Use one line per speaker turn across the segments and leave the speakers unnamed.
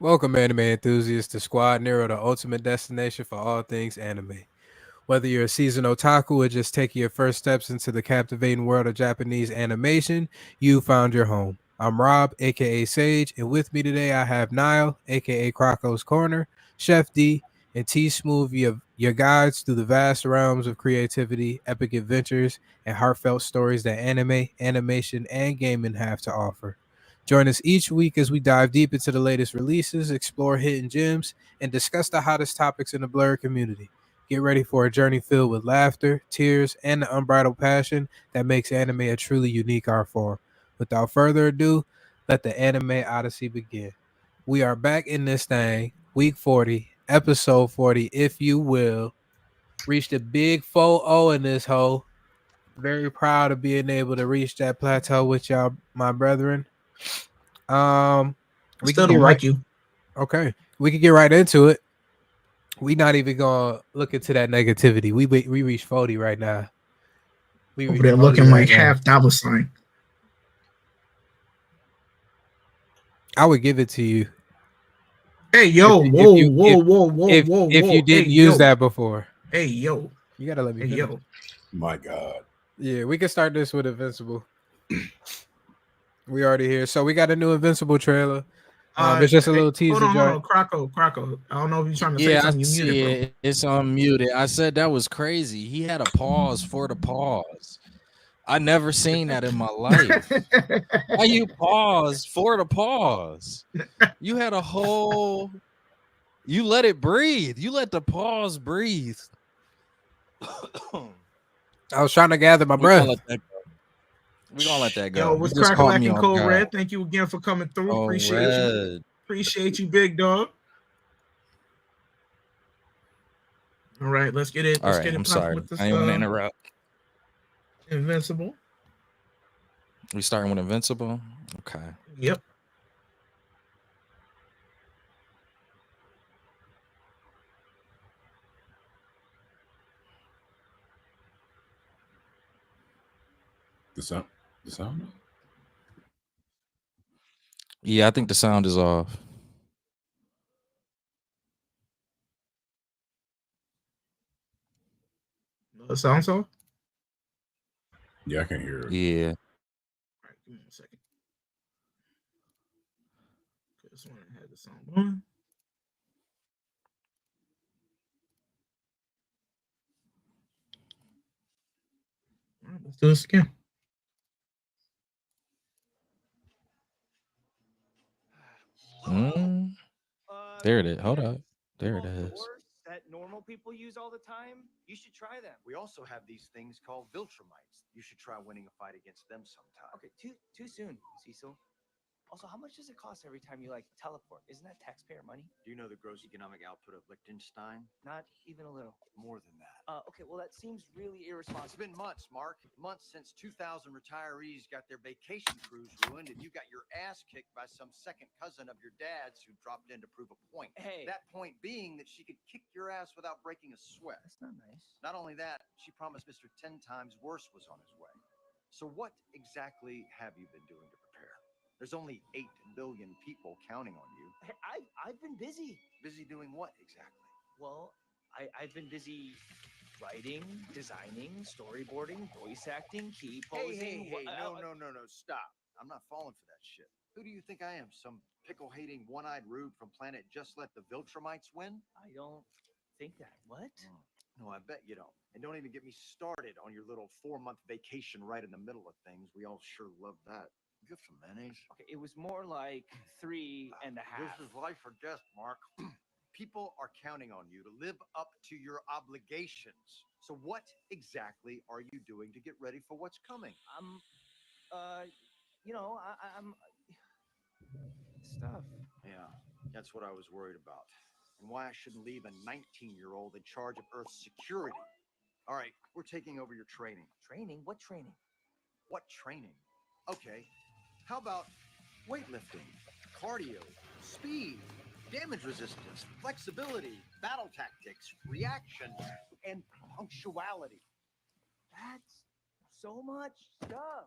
Welcome, anime enthusiasts, to Squad Nero, the ultimate destination for all things anime. Whether you're a seasoned otaku or just taking your first steps into the captivating world of Japanese animation, you found your home. I'm Rob, aka Sage, and with me today I have Niall, aka Croco's Corner, Chef D, and T Smooth, your guides through the vast realms of creativity, epic adventures, and heartfelt stories that anime, animation, and gaming have to offer. Join us each week as we dive deep into the latest releases, explore hidden gems, and discuss the hottest topics in the Blur community. Get ready for a journey filled with laughter, tears, and the unbridled passion that makes anime a truly unique art form. Without further ado, let the anime odyssey begin. We are back in this thing, week 40, episode 40, if you will. Reached a big 4-0 in this hole. Very proud of being able to reach that plateau with y'all, my brethren. Um,
I
we can
still
get
don't
right.
like you.
Okay, we can get right into it. We not even gonna look into that negativity. We reached 40 right now. We
Over
reached
there
40
looking
right
like
now.
half dollar sign.
I would give it to you
Hey
if
yo,
you if
whoa,
you
whoa,
if
whoa, whoa,
if
whoa,
if you
whoa. Hey
didn't use
yo,
that before.
hey yo,
You gotta let me
hey
finish.
yo.
My God.
Yeah, we can start this with Invincible. We already here, so we got a new Invincible trailer. It's just a
Hey,
little
hold
teaser
on, hold
joint.
on, Croco. I don't know if you're trying to say
Yeah, I
something. You muted,
see
bro.
it. It's unmuted. I said that was crazy. He had a pause for the pause. I never seen that in my life. Why you pause for the pause? You had a whole. You let it breathe. You let the pause breathe.
I was trying to gather my
We're gonna let
breath.
that go. We're gonna let that
Yo,
go. You
what's
just caught
crackalack
me
and
off
Cold
guard.
Red? Thank you again for coming through.
Oh,
Appreciate you.
red.
Appreciate you, big dog. All right, let's get it.
All
Let's
right,
get it
I'm
popping
sorry.
with
I
this
didn't want to interrupt.
Invincible.
We starting with Invincible. Okay.
Yep.
The sound. The sound.
Yeah, I think the sound is off.
Sounds off.
Yeah, I can hear it.
Yeah.
All right, give me 1 second. This one had the sound on. All right, let's do this again.
Mm, there it is. Hold up. There it is.
That normal people use all the time. You should try them.
We also have these things called Viltrumites. You should try winning a fight against them sometime.
Okay, too soon, Cecil. Also, how much does it cost every time you teleport? Isn't that taxpayer money?
Do you know the gross economic output of Liechtenstein?
Not even a little.
More than that.
Okay, well that seems really
It's
irresponsible.
been months, Mark. Months since 2,000 retirees got their vacation cruise ruined, and you got your ass kicked by some second cousin of your dad's who dropped in to prove a point.
Hey,
That point being that she could kick your ass without breaking a sweat.
that's not nice.
Not only that, she promised Mr. 10 times worse was on his way. So what exactly have you been doing to prepare? There's only 8 billion people counting on you.
Hey, I've been busy.
Busy doing what exactly?
Well, I've been busy writing, designing, storyboarding, voice acting, key posing.
No, stop. I'm not falling for that shit. Who do you think I am? Some pickle-hating, one-eyed rude from planet Just Let the Viltrumites Win?
I don't think that. What?
No, I bet you don't. And don't even get me started on your little 4-month vacation right in the middle of things. We all sure love that. Good for mayonnaise.
Okay, it was more like 3.5.
This is life or death, Mark. People are counting on you to live up to your obligations. So what exactly are you doing to get ready for what's coming?
Uh, I'm stuff.
Yeah, that's what I was worried about. And why I shouldn't leave a 19-year-old in charge of Earth's security. All right, we're taking over your training.
Training? What training?
What training? Okay, how about weightlifting, cardio, speed, damage resistance, flexibility, battle tactics, reaction, and punctuality?
That's so much stuff.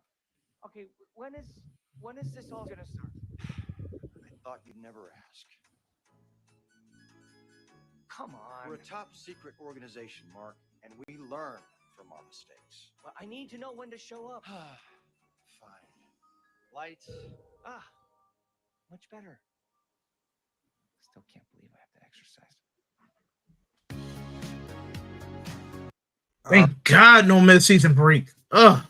Okay, when is this all gonna start?
I thought you'd never ask.
come on.
We're a top secret organization, Mark, and we learn from our mistakes.
Well, I need to know when to show up.
Fine. Lights.
Ah, much better. Still can't believe I have to exercise.
Thank God, no mid-season break. Ugh.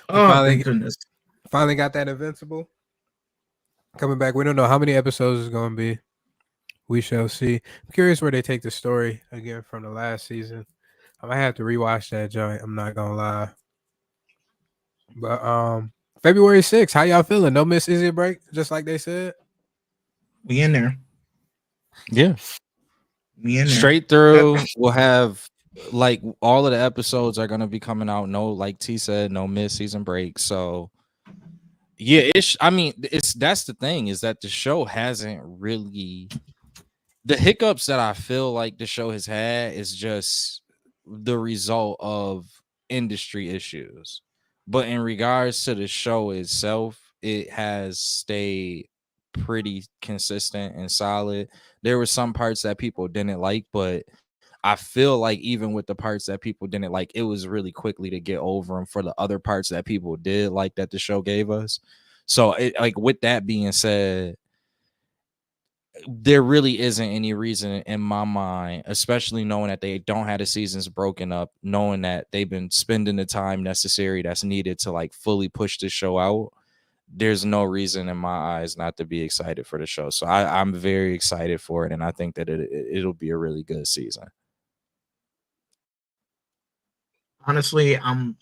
Oh, thank goodness.
Finally got that Invincible coming back. We don't know how many episodes it's going to be. We shall see. I'm curious where they take the story again from the last season. I might have to rewatch that joint. I'm not gonna lie. But February 6th, how y'all feeling? No miss easy break, just like they said.
We in there.
Yeah.
We in there.
Straight through. We'll have like all of the episodes are gonna be coming out. No, like T said, no mid-season break. So yeah, that's the thing, is that the show hasn't really, the hiccups that I feel like the show has had is just the result of industry issues. But in regards to the show itself, it has stayed pretty consistent and solid. There were some parts that people didn't like, but I feel like even with the parts that people didn't like, it was really quickly to get over them for the other parts that people did like that the show gave us. So like with that being said, there really isn't any reason in my mind, especially knowing that they don't have the seasons broken up, knowing that they've been spending the time necessary that's needed to like fully push the show out. There's no reason in my eyes not to be excited for the show. So I'm very excited for it, and I think that it'll be a really good season.
Honestly, I'm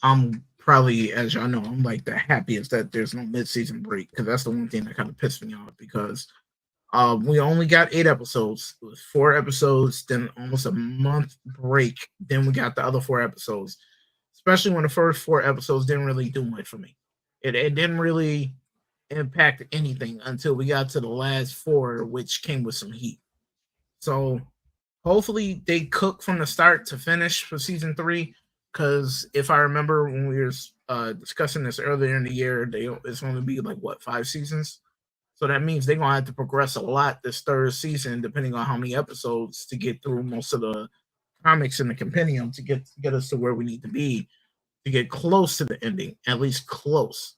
probably, as y'all know, I'm like the happiest that there's no mid-season break, because that's the one thing that kind of pissed me off, because we only got 8 episodes. It was 4 episodes, then almost a month break. Then we got the other 4 episodes. Especially when the first 4 episodes didn't really do much for me. It didn't really impact anything until we got to the last 4, which came with some heat. So hopefully they cook from the start to finish for season 3. Because if I remember when we were discussing this earlier in the year, it's going to be like, what, 5 seasons? So that means they're going to have to progress a lot this third season, depending on how many episodes, to get through most of the comics in the compendium to get us to where we need to be, to get close to the ending, at least close.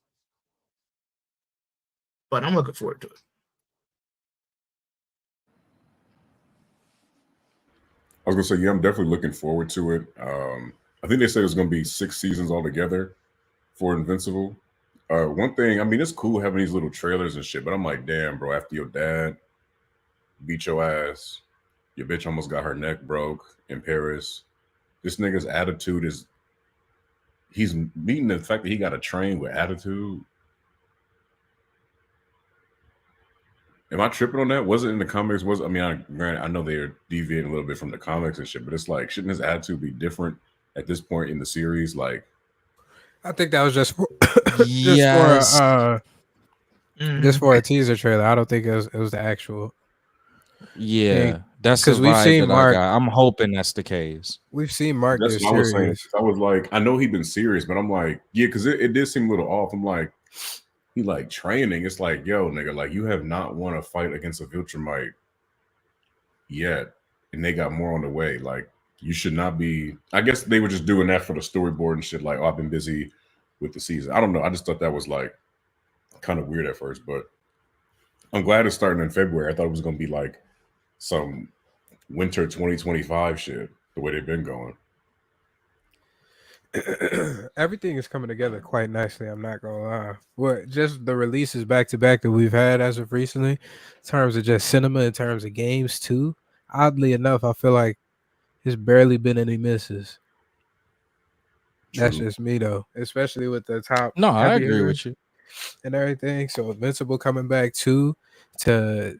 But I'm looking forward to it.
I was gonna say, yeah, I'm definitely looking forward to it. I think they said it was gonna be 6 seasons altogether for Invincible. One thing, I mean, it's cool having these little trailers and shit, but I'm like, damn, bro, after your dad beat your ass, your bitch almost got her neck broke in Paris. This nigga's attitude is, he's meeting the fact that he got to train with attitude. Am I tripping on that? Was it in the comics? Granted, I know they're deviating a little bit from the comics and shit, but it's like, shouldn't his attitude be different at this point in the series? Like,
I think that was just for,
Yes.
just for a teaser trailer. I don't think it was the actual.
Yeah, that's
because
the
we've
vibe
seen
that
Mark.
I got. I'm hoping that's the case.
We've seen Mark
that's
get
what I was saying.
serious.
I was like, I know he's been serious, but I'm like, yeah, because it did seem a little off. I'm like, he like training. It's like, yo, nigga, like you have not won a fight against a Viltrumite yet, and they got more on the way. Like, you should not be. I guess they were just doing that for the storyboard and shit. Like, oh, I've been busy with the season. I don't know. I just thought that was like kind of weird at first, but I'm glad it's starting in February. I thought it was gonna be like some winter 2025 shit, the way they've been going.
Everything is coming together quite nicely. I'm not gonna lie. What just the releases back to back that we've had as of recently, in terms of just cinema, in terms of games too. Oddly enough, I feel like there's barely been any misses. That's
True.
just me though, especially with the top.
No, I
heavy
agree
hitters
with you.
and everything. So Invincible coming back too to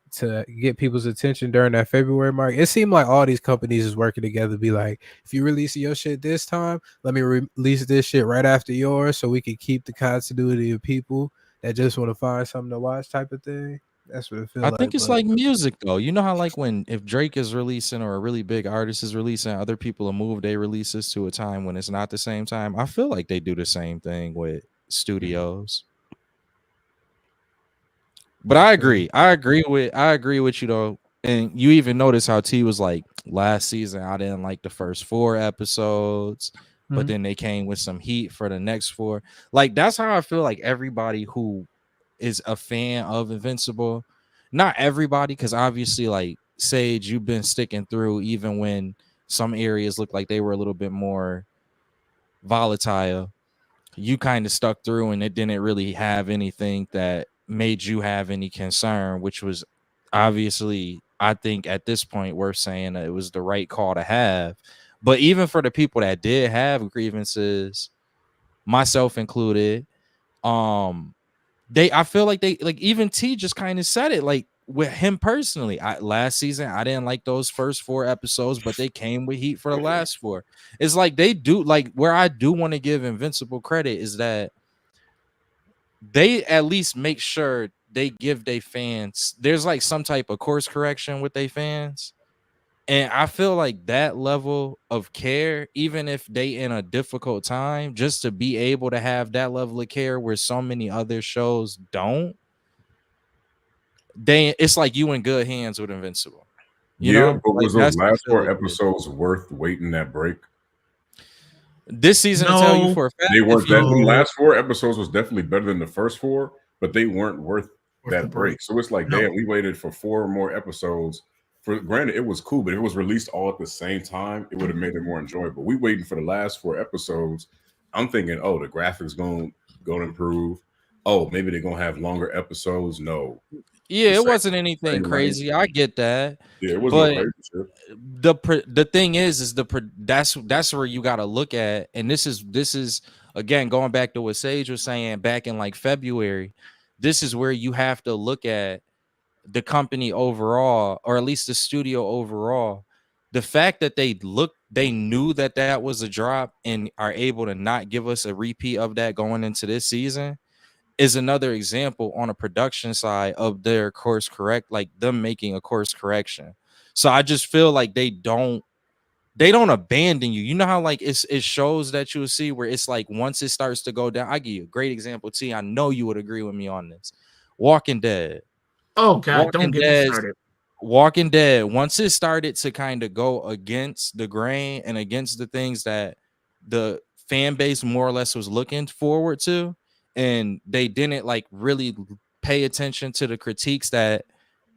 get people's attention during that February mark. It seemed like all these companies is working together to be like, if you release your shit this time, let me release this shit right after yours so we can keep the continuity of people that just want to find something to watch type of thing. That's what it feels
I
like.
think it's like music though. You know how like when if Drake is releasing or a really big artist is releasing, other people will move their releases to a time when it's not the same time. I feel like they do the same thing with studios. But I agree. I agree with you though. And you even notice how T was like, last season I didn't like the first 4 episodes, but
Mhm.
then they came with some heat for the next 4. Like that's how I feel like everybody who is a fan of Invincible, not everybody, because obviously like Sage, you've been sticking through even when some areas look like they were a little bit more volatile. You kind of stuck through and it didn't really have anything that made you have any concern, which was obviously, I think at this point worth saying that it was the right call to have. But even for the people that did have grievances, myself included, I feel like they, like, even T just kind of said it, like with him personally. Last season I didn't like those first 4 episodes, but they came with heat for the last 4. It's like they do, like, where I do want to give Invincible credit is that they at least make sure they give their fans, there's like some type of course correction with their fans. And I feel like that level of care, even if they in a difficult time, just to be able to have that level of care where so many other shows don't, it's like you in good hands with Invincible. You
Yeah,
know,
but
like
was those
that's the
last
feel
4
it gives.
episodes worth waiting that break?
This season to tell you
No,
for a fact,
They
if
weren't that.
you
The
no,
last 4 episodes was definitely better than the first 4, but they weren't worth
worth the
that
break.
break. So it's like,
No.
damn, we waited for 4 more episodes. For granted, it was cool, but if it was released all at the same time, it would have made it more enjoyable. We waiting for the last 4 episodes. I'm thinking, oh, the graphics gonna improve. Oh, maybe they're gonna have longer episodes. No,
yeah,
the
it
same
wasn't anything
same length.
crazy. I get that.
Yeah, it was no
But
crazy shit.
the thing is that's where you got to look at, and this is again going back to what Sage was saying back in like February. This is where you have to look at the company overall, or at least the studio overall. The fact that they knew that that was a drop and are able to not give us a repeat of that going into this season is another example on a production side of their course correct, like them making a course correction. So I just feel like they don't abandon you. You know how like it shows that you'll see where it's like once it starts to go down. I give you a great example, T. I know you would agree with me on this. Walking Dead.
Oh God, don't
Walking
get me
Dead.
started.
Walking Dead. Once it started to kind of go against the grain and against the things that the fan base more or less was looking forward to, and they didn't like really pay attention to the critiques that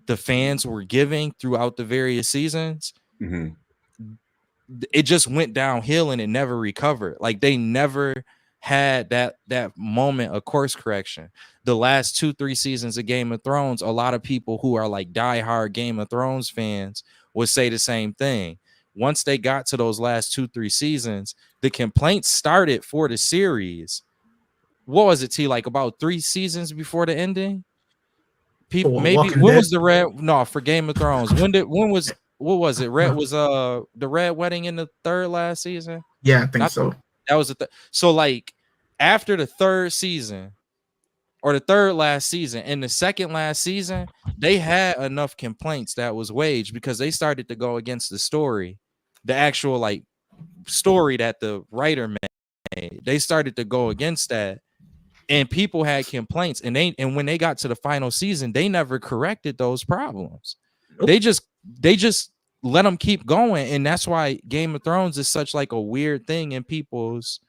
the fans were giving throughout the various seasons,
Hmm.
it just went downhill and it never recovered. Like they never had that moment of course correction. The last 2-3 seasons of Game of Thrones, a lot of people who are like diehard Game of Thrones fans would say the same thing. Once they got to those last 2-3 seasons, the complaints started for the series. What was it, T? Like about 3 seasons before the ending?
For
People,
what,
maybe
Walking
when
Dead?
was the red? No, for Game of Thrones. When was what was it? Red was the red wedding in the third last season.
Yeah, I think
Not the
so.
that was so like after the third season or the third last season and the second last season, they had enough complaints that was waged because they started to go against the story, the actual like story that the writer made. They started to go against that, and people had complaints, and when they got to the final season, they never corrected those problems.
Nope.
They just let them keep going, and that's why Game of Thrones is such like a weird thing in people's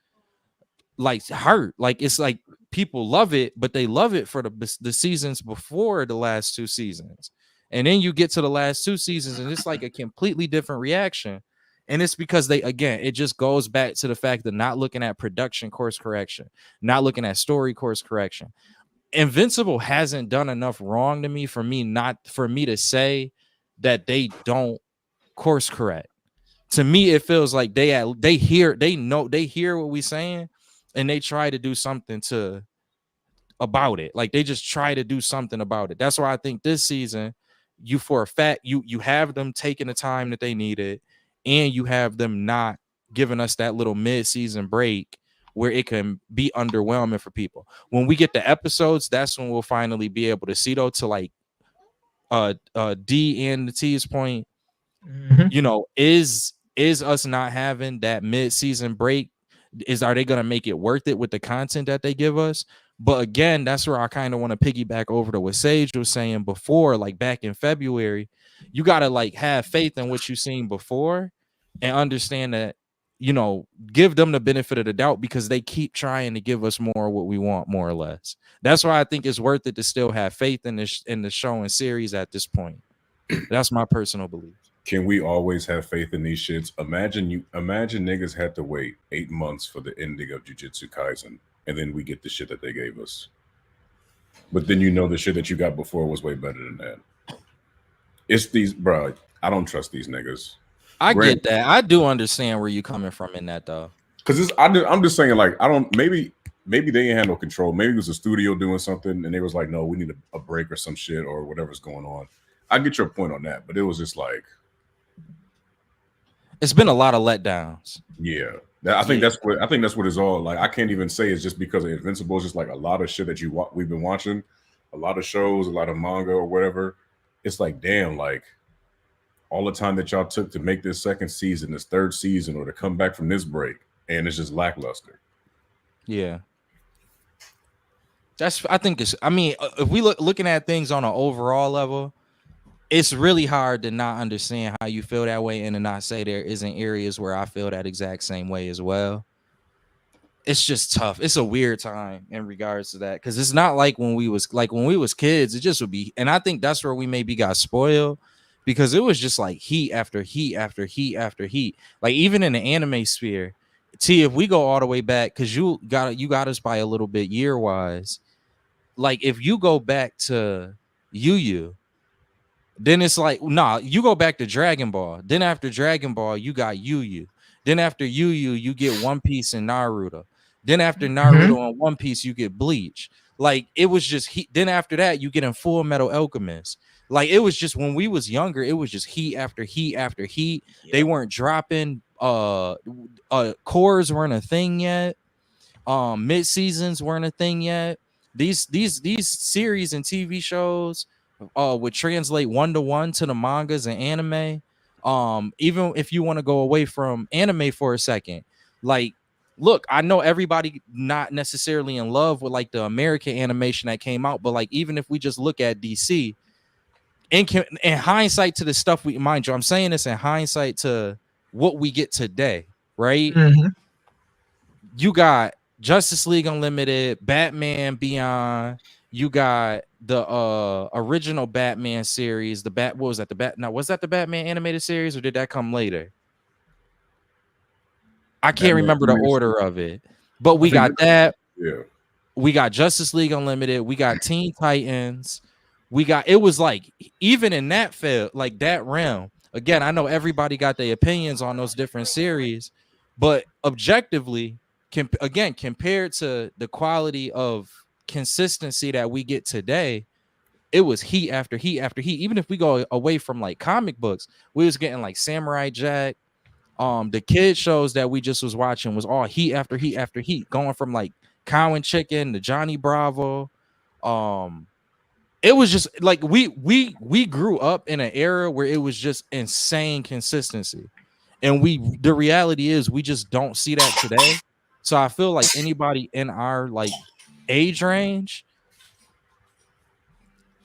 like heart. Like it's like people love it, but they love it for the seasons before the last 2 seasons, and then you get to the last 2 seasons and it's like a completely different reaction. And it's because they, again, it just goes back to the fact that not looking at production course correction, not looking at story course correction. Invincible hasn't done enough wrong to me for me to say that they don't course correct. To me, it feels like they hear what we saying, and they try to do something about it. Like they just try to do something about it. That's why I think this season, you for a fact, you have them taking the time that they needed, and you have them not giving us that little mid-season break where it can be underwhelming for people. When we get the episodes, that's when we'll finally be able to see, though, to like D and the T's point,
Mhm.
you know, is us not having that mid-season break, are they going to make it worth it with the content that they give us? But again, that's where I kind of want to piggyback over to what Sage was saying before, like back in February. you gotta like have faith in what you've seen before and understand that, you know, give them the benefit of the doubt because they keep trying to give us more of what we want, more or less. That's why I think it's worth it to still have faith in this in the show and series at this point. That's my personal belief.
Can we always have faith in these shits? Imagine niggas had to wait 8 months for the ending of Jujutsu Kaisen, and then we get the shit that they gave us. But then you know the shit that you got before was way better than that. It's these, bro. I don't trust these niggas.
I get that. I do understand where you're coming from in that though.
Because I'm just saying, like, I don't. Maybe they didn't have no control. Maybe it was a studio doing something, and they was like, no, we need a break or some shit or whatever's going on. I get your point on that, but it was just like,
it's been a lot of letdowns.
Yeah, I think that's what it's all like. I can't even say it's just because of Invincible. It's just like a lot of shit that we've been watching, a lot of shows, a lot of manga or whatever. It's like, damn, like all the time that y'all took to make this second season, this third season, or to come back from this break, and it's just lackluster.
Yeah. I think it's, I mean, if we looking at things on an overall level, it's really hard to not understand how you feel that way and to not say there isn't areas where I feel that exact same way as well. It's just tough. It's a weird time in regards to that because it's not like when we was kids, it just would be. And I think that's where we maybe got spoiled because it was just like heat after heat after heat after heat. Like even in the anime sphere, if we go all the way back, because you got us by a little bit year wise. Like if you go back to Yu Yu, then it's like, nah, you go back to Dragon Ball. Then after Dragon Ball, you got Yu Yu. Then after Yu Yu, you get One Piece and Naruto. Then after Naruto and One Piece, you get Bleach. Like it was just heat. Then after that, you get in Full Metal Alchemist. Like it was just when we was younger, it was just heat after heat after heat. Yeah. They weren't dropping. Cores weren't a thing yet. Mid seasons weren't a thing yet. These series and TV shows would translate 1-to-1 to the mangas and anime. Even if you want to go away from anime for a second, like, look, I know everybody not necessarily in love with like the American animation that came out, but like even if we just look at DC, in hindsight to the stuff we, mind you, I'm saying this in hindsight to what we get today, right? Mm-hmm. You got Justice League Unlimited, Batman Beyond. You got the original Batman series. What was that? Was that the Batman animated series, or did that come later? I can't remember the order of it. But we got that.
Yeah.
We got Justice League Unlimited. We got Teen Titans. It was like, even in that field, like that realm. Again, I know everybody got their opinions on those different series, but objectively, compared to the quality of consistency that we get today, it was heat after heat after heat. Even if we go away from like comic books, we was getting like Samurai Jack. The kid shows that we just was watching was all heat after heat after heat, going from like Cow and Chicken to Johnny Bravo. It was just like we grew up in an era where it was just insane consistency, and the reality is we just don't see that today. So I feel like anybody in our like age range,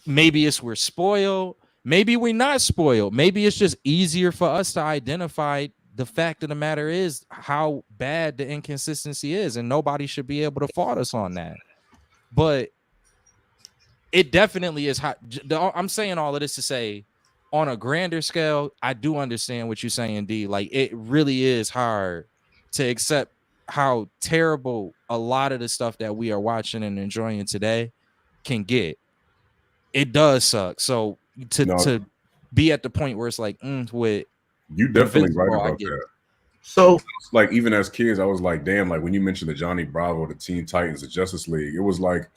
maybe we're spoiled, maybe we're not spoiled, maybe it's just easier for us to identify the fact of the matter is how bad the inconsistency is, and nobody should be able to fault us on that. But it definitely is hot. I'm saying all of this to say, on a grander scale, I do understand what you're saying, D. Like it really is hard to accept how terrible a lot of the stuff that we are watching and enjoying today can get. It does suck. So to be at the point where it's like, with
you definitely right about that. So like even as kids, I was like, damn, like when you mentioned the Johnny Bravo, the Teen Titans, the Justice League, it was like,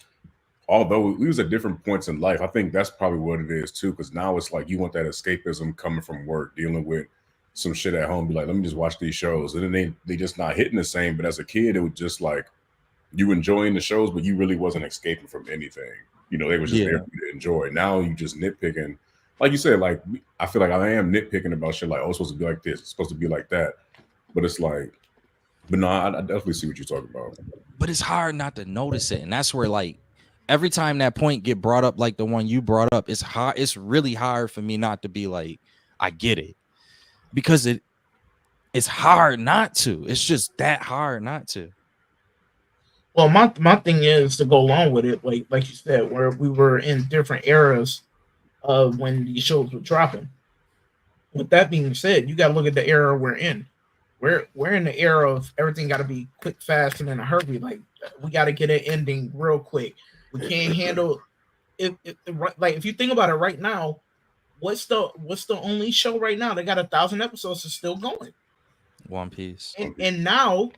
although we was at different points in life, I think that's probably what it is too. Because now it's like you want that escapism coming from work, dealing with some shit at home. Be like, let me just watch these shows, and then they just not hitting the same. But as a kid, it was just like you enjoying the shows, but you really wasn't escaping from anything. You know, they was just there for you to enjoy. Now you just nitpicking, like you said. Like I feel like I am nitpicking about shit. Like, oh, it's supposed to be like this, it's supposed to be like that. But it's like, but no, I definitely see what you're talking about.
But it's hard not to notice it, and that's where like every time that point get brought up, like the one you brought up, it's hard. It's really hard for me not to be like, I get it, because it's hard not to. It's just that hard not to.
Well, my thing is to go along with it, like you said, where we were in different eras of when these shows were dropping. With that being said, you got to look at the era we're in. We're in the era of everything got to be quick, fast, and in a hurry. Like we got to get an ending real quick. We can't handle if you think about it right now. What's the only show right now that got 1,000 episodes is still going?
One Piece.
And now,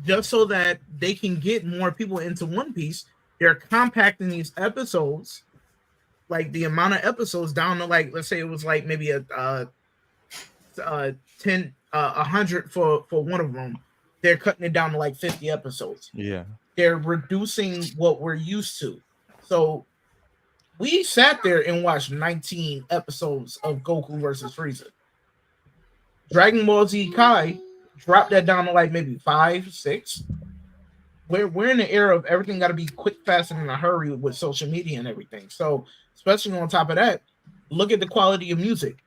just so that they can get more people into One Piece, they're compacting these episodes, like the amount of episodes down to, like, let's say it was like maybe a 10 100 for one of them. They're cutting it down to like 50 episodes.
Yeah.
They're reducing what we're used to. So we sat there and watched 19 episodes of Goku versus Frieza. Dragon Ball Z Kai dropped that down to like maybe 5, 6. We're in the era of everything got to be quick, fast, and in a hurry with social media and everything. So, especially on top of that, look at the quality of music.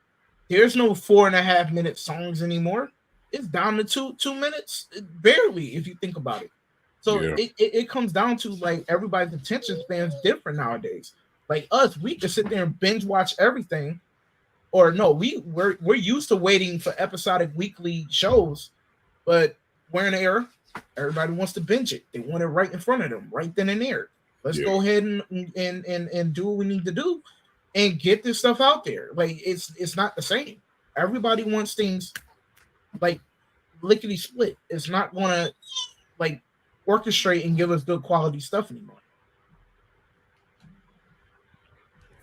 There's no 4.5 minute songs anymore. It's down to two minutes, barely, if you think about it. So
Yeah.
it comes down to, like, everybody's attention span is different nowadays. Like us, we can sit there and binge watch everything, or no, we're used to waiting for episodic weekly shows, but we're in an era. Everybody wants to binge it. They want it right in front of them, right then and there. Let's
Yeah.
go ahead and do what we need to do and get this stuff out there. Like it's not the same. Everybody wants things like lickety split. It's not gonna like orchestrate and give us good quality stuff anymore.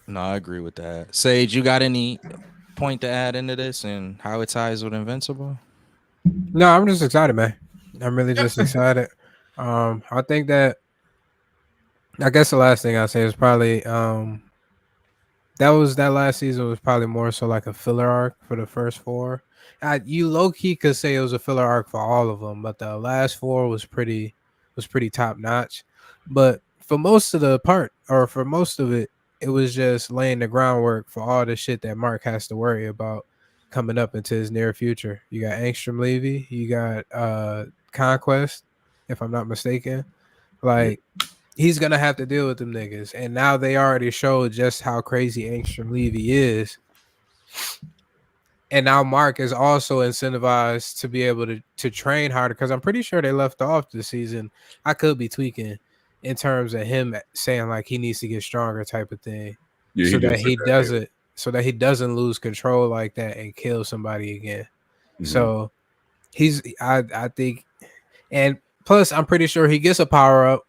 No, I agree with that. Sage, you got any point to add into this and how it ties with Invincible?
No, I'm just excited, man. I'm really just excited. I think that I guess the last thing I'll say is probably that last season was probably more so like a filler arc for the first four. You low key could say it was a filler arc for all of them, but the last four was pretty top notch. But for most of the part, or for most of it, it was just laying the groundwork for all the shit that Mark has to worry about coming up into his near future. You got Angstrom Levy, you got Conquest, if I'm not mistaken. Like he's gonna have to deal with them niggas, and now they already showed just how crazy Angstrom Levy is. And now Mark is also incentivized to be able to train harder, because I'm pretty sure they left off this season. I could be tweaking in terms of him saying like he needs to get stronger type of thing,
Yeah,
so
did
that
say
he
that,
does
yeah.
it, so that he doesn't lose control like that and kill somebody again.
Mhm.
So I think, and plus I'm pretty sure he gets a power up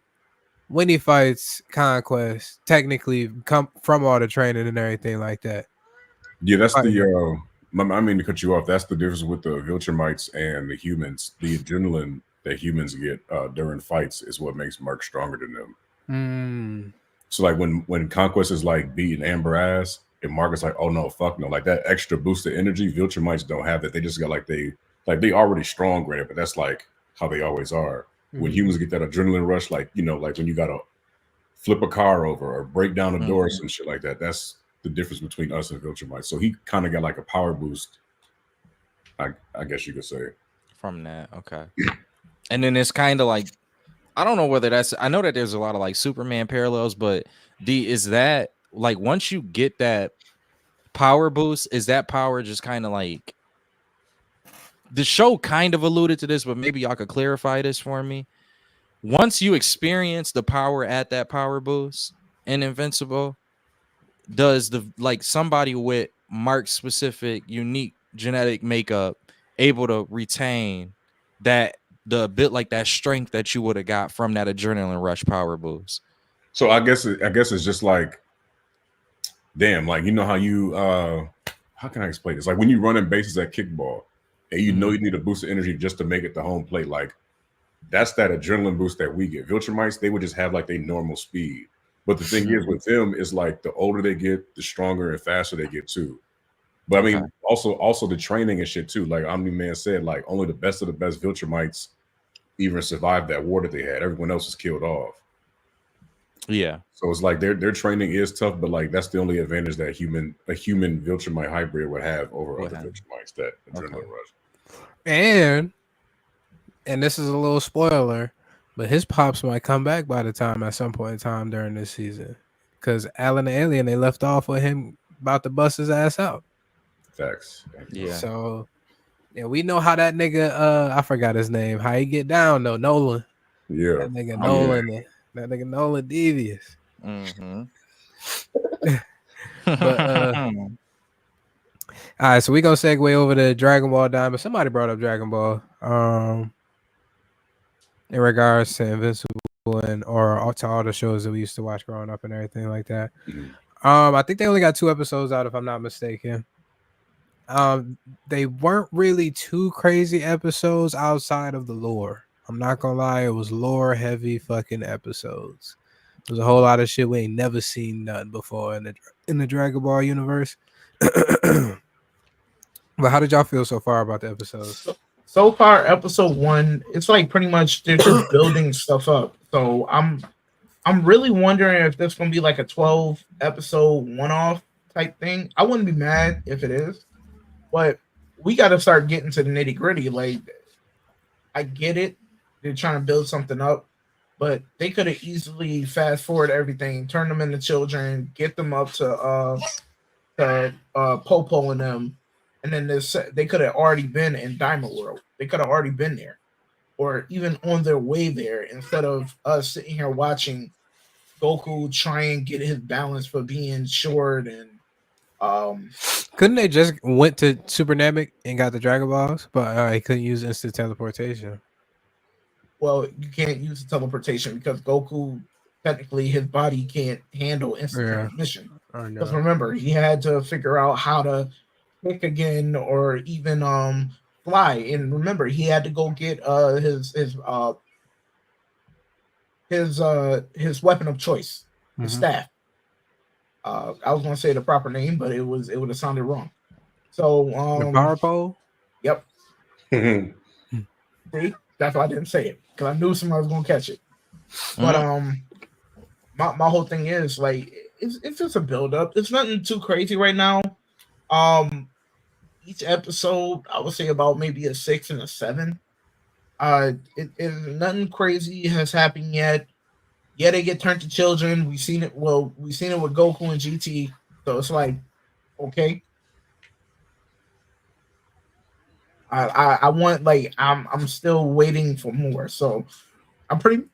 when he fights Conquest, technically come from all the training and everything like that.
Yeah, that's
Fighting
the I mean to cut you off. That's the difference with the Viltrumites and the humans. The adrenaline that humans get during fights is what makes Mark stronger than them. So like when Conquest is like beating Amber ass, and Mark is like, oh no, fuck no, like that extra boost of energy, Viltrumites don't have that. They just got like they already strong granted, but that's like how they always are. When humans get that adrenaline rush, like like when you gotta flip a car over or break down a door or some shit like that. That's the difference between us and Viltrumites. So he kind of got like a power boost, I guess you could say.
From that, okay. And then it's kind of like, I don't know whether that's, I know that there's a lot of like Superman parallels, but is that like once you get that power boost, is that power just kind of like, the show kind of alluded to this, but maybe y'all could clarify this for me. Once you experience the power at that power boost in Invincible, does the like somebody with Mark's specific unique genetic makeup able to retain that the bit like that strength that you would have got from that adrenaline rush power boost?
So I guess it's just like, damn, like you know how you how can I explain this? Like when you run in bases at kickball and you know you need a boost of energy just to make it to home plate, like that's that adrenaline boost that we get. Viltrumites, they would just have like their normal speed. But the thing is with them is like the older they get, the stronger and faster they get too. But I mean, also the training and shit too. Like Omni-Man said, like only the best of the best Viltrumites even survived that war that they had. Everyone else was killed off.
Yeah.
So it's like their training is tough, but like that's the only advantage that a human Viltrumite hybrid would have over
Would
other
have.
Viltrumites. That
Okay.
adrenaline rush.
And this is a little spoiler, but his pops might come back by the time at some point in time during this season. Because Alan the Alien, they left off with him about to bust his ass out.
Facts.
Yeah.
So yeah, we know how that nigga I forgot his name, how he get down though, Nolan.
Yeah.
That nigga
Oh, yeah.
Nolan. That nigga Nolan devious.
Mm-hmm.
But all right, so we gonna segue over to Dragon Ball Diamond. Somebody brought up Dragon Ball. In regards to Invincible and or to all the shows that we used to watch growing up and everything like that.
Mhm.
I think they only got 2 episodes out if I'm not mistaken. They weren't really too crazy episodes outside of the lore. I'm not gonna lie, it was lore heavy fucking episodes. There's a whole lot of shit we ain't never seen nothing before in the Dragon Ball universe. But how did y'all feel so far about the episodes?
So far, episode 1, it's like pretty much they're just building stuff up. So I'm really wondering if this gonna be like a 12 episode one off type thing. I wouldn't be mad if it is, but we got to start getting to the nitty gritty. Like, I get it, they're trying to build something up, but they could have easily fast forward everything, turn them into children, get them up to Popo and them, and then they could have already been in Diamond World. They could have already been there, or even on their way there, instead of us sitting here watching Goku try and get his balance for being short and um
Couldn't they just went to Super Namek and got the Dragon Balls, but he couldn't use instant teleportation?
well, you can't use the teleportation because Goku technically his body can't handle instant
Yeah,
transmission.
I
Because
know.
remember, he had to figure out how to kick again or even fly. And remember, he had to go get his weapon of choice, his
Mhm.
staff. I was gonna say the proper name, but it would have sounded wrong. So
The power pole.
yep.
Mhm.
See, that's why I didn't say it because I knew somebody was gonna catch it. But
Mm.
my whole thing is like it's just a build up. It's nothing too crazy right now. Um, each episode I would say about maybe a 6 and a 7. It nothing crazy has happened yet. Yeah, they get turned to children. We've seen it. Well, we've seen it with Goku and GT. So it's like okay. I want like I'm still waiting for more. So I'm pretty.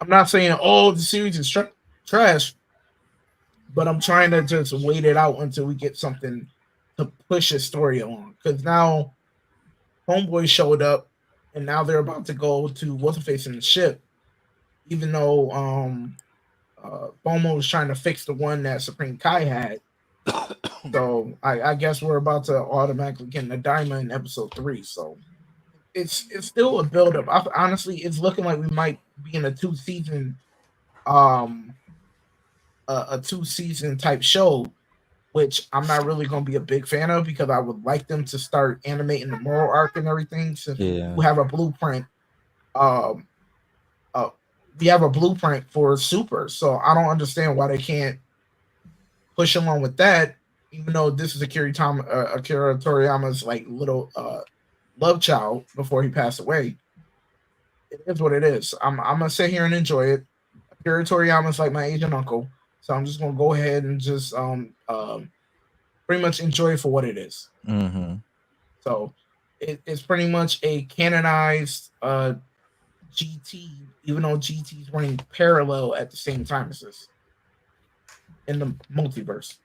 I'm not saying oh the series is trash, but I'm trying to just wait it out until we get something to push his story along. Because now Homeboy showed up, and now they're about to go to what's the face in the ship, even though Bomo was trying to fix the one that Supreme Kai had. So I guess we're about to automatically get in the diamond in episode 3. So it's still a build up. Honestly, it's looking like we might be in a 2 season um a 2 season type show, which I'm not really going to be a big fan of because I would like them to start animating the moral arc and everything since we
Yeah.
do have a blueprint. Um, uh, we have a blueprint for Super, so I don't understand why they can't push along with that. Even though this is Akira Toriyama's like little love child before he passed away, it is what it is. I'm gonna sit here and enjoy it. Akira Toriyama's like my Asian uncle, so I'm just gonna go ahead and just pretty much enjoy it for what it is.
Mm-hmm.
So it's pretty much a canonized GT, even though GT's running parallel at the same time as this in the multiverse.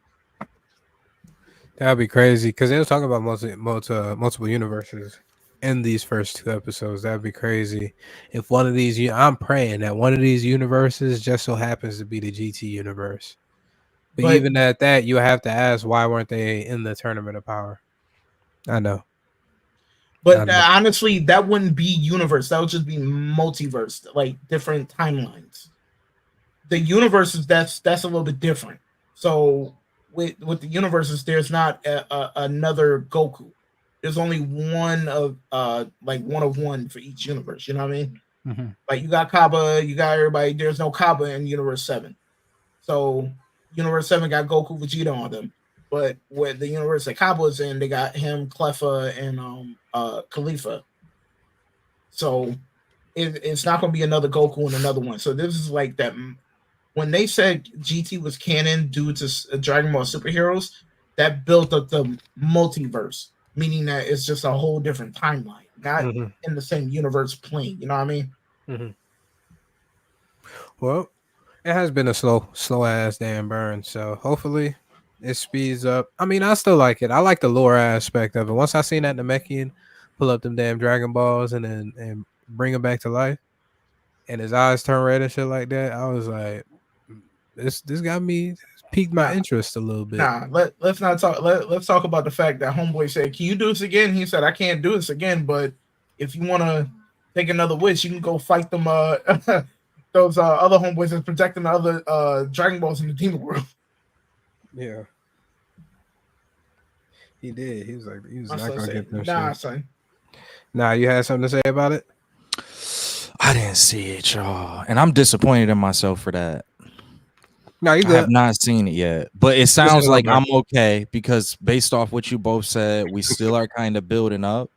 That'd be crazy because they was talking about multiple universes in these first 2 episodes. That'd be crazy. If one of these, I'm praying that one of these universes just so happens to be the GT universe. But
But
even at that, you have to ask why weren't they in the Tournament of Power? I know. I
but
know.
honestly, that wouldn't be universe. That would just be multiverse, like different timelines. The universes that's a little bit different. So with the universes, there's not another Goku. There's only one of like one of one for each universe. You know what I mean? Like you got Kaba, you got everybody. There's no Kaba in Universe 7. So Universe 7 got Goku, Vegeta on them. But with the universe that Kaba was in, they got him, Cleffa, and Khalifa. So it's not going to be another Goku and another one. So this is like that. When they said GT was canon due to Dragon Ball superheroes, that built up the multiverse, meaning that it's just a whole different timeline, not in the same universe plane. You know what I mean?
Well, it has been a slow ass damn burn. So hopefully it speeds up. I mean, I still like it. I like the lore aspect of it. Once I seen that Namekian pull up them damn Dragon Balls and bring them back to life, and his eyes turn red and shit like that, I was like, this got me piqued my interest a little bit.
Let's not talk. Let's talk about the fact that Homeboy said, "Can you do this again?" He said, "I can't do this again, but if you want to take another wish, you can go fight them." Those other homeboys that's protecting the other Dragon Balls in the Demon World.
Yeah, he did. He was like, he was
My
not
son
gonna
said,
get them
"Nah,
shit.
son."
Nah, you had something to say about it?
I didn't see it, y'all, and I'm disappointed in myself for that.
No, you
I have
good.
not seen it yet, but it sounds
Listen,
like
bro.
I'm okay because based off what you both said, we still are kind of building up.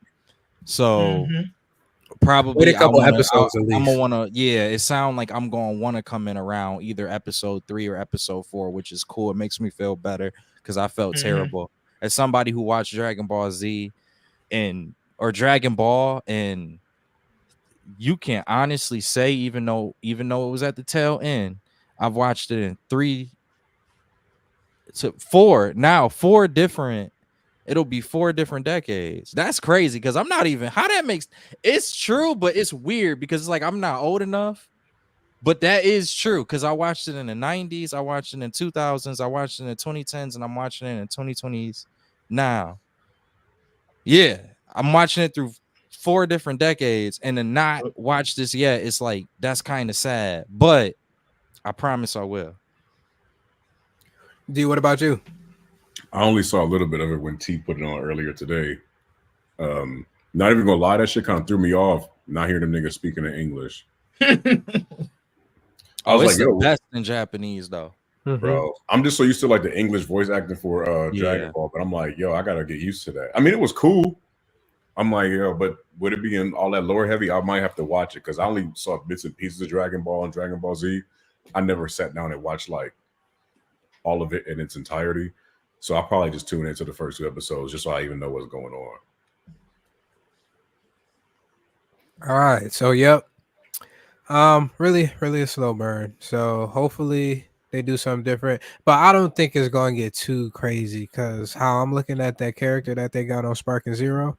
So
Mhm.
Wait
probably
a couple episodes at
I'm gonna
least.
wanna, yeah. It sounds like I'm gonna want to come in around either episode 3 or episode 4, which is cool. It makes me feel better because I felt terrible as somebody who watched Dragon Ball Z or Dragon Ball, and you can honestly say even though it was at the tail end, I've watched it in 4 different. It'll be 4 different decades. That's crazy because I'm not even how that makes it's true, but it's weird because it's like I'm not old enough. But that is true because I watched it in the 90s, I watched it in 2000s, I watched it in the 2010s, and I'm watching it in the 2020s now. Yeah, I'm watching it through 4 different decades, and to not watch this yet, it's like that's kind of sad. But I promise I will.
D, what about you?
I only saw a little bit of it when T put it on earlier today. Not even gonna lie, that shit kind of threw me off. Not hearing them niggas speaking in English. I was
It's
like,
the
yo,
best in Japanese though.
bro, I'm just so used to like the English voice acting for Dragon
Yeah.
Ball, but I'm like, yo, I gotta get used to that. I mean, it was cool. I'm like, yo, but would it be in all that lore heavy? I might have to watch it because I only saw bits and pieces of Dragon Ball and Dragon Ball Z. I never sat down and watched like all of it in its entirety. So I'll probably just tune into the first 2 episodes just so I even know what's going on.
All right. So yep. Really a slow burn. So hopefully they do something different. But I don't think it's gonna get too crazy because how I'm looking at that character that they got on Spark and Zero.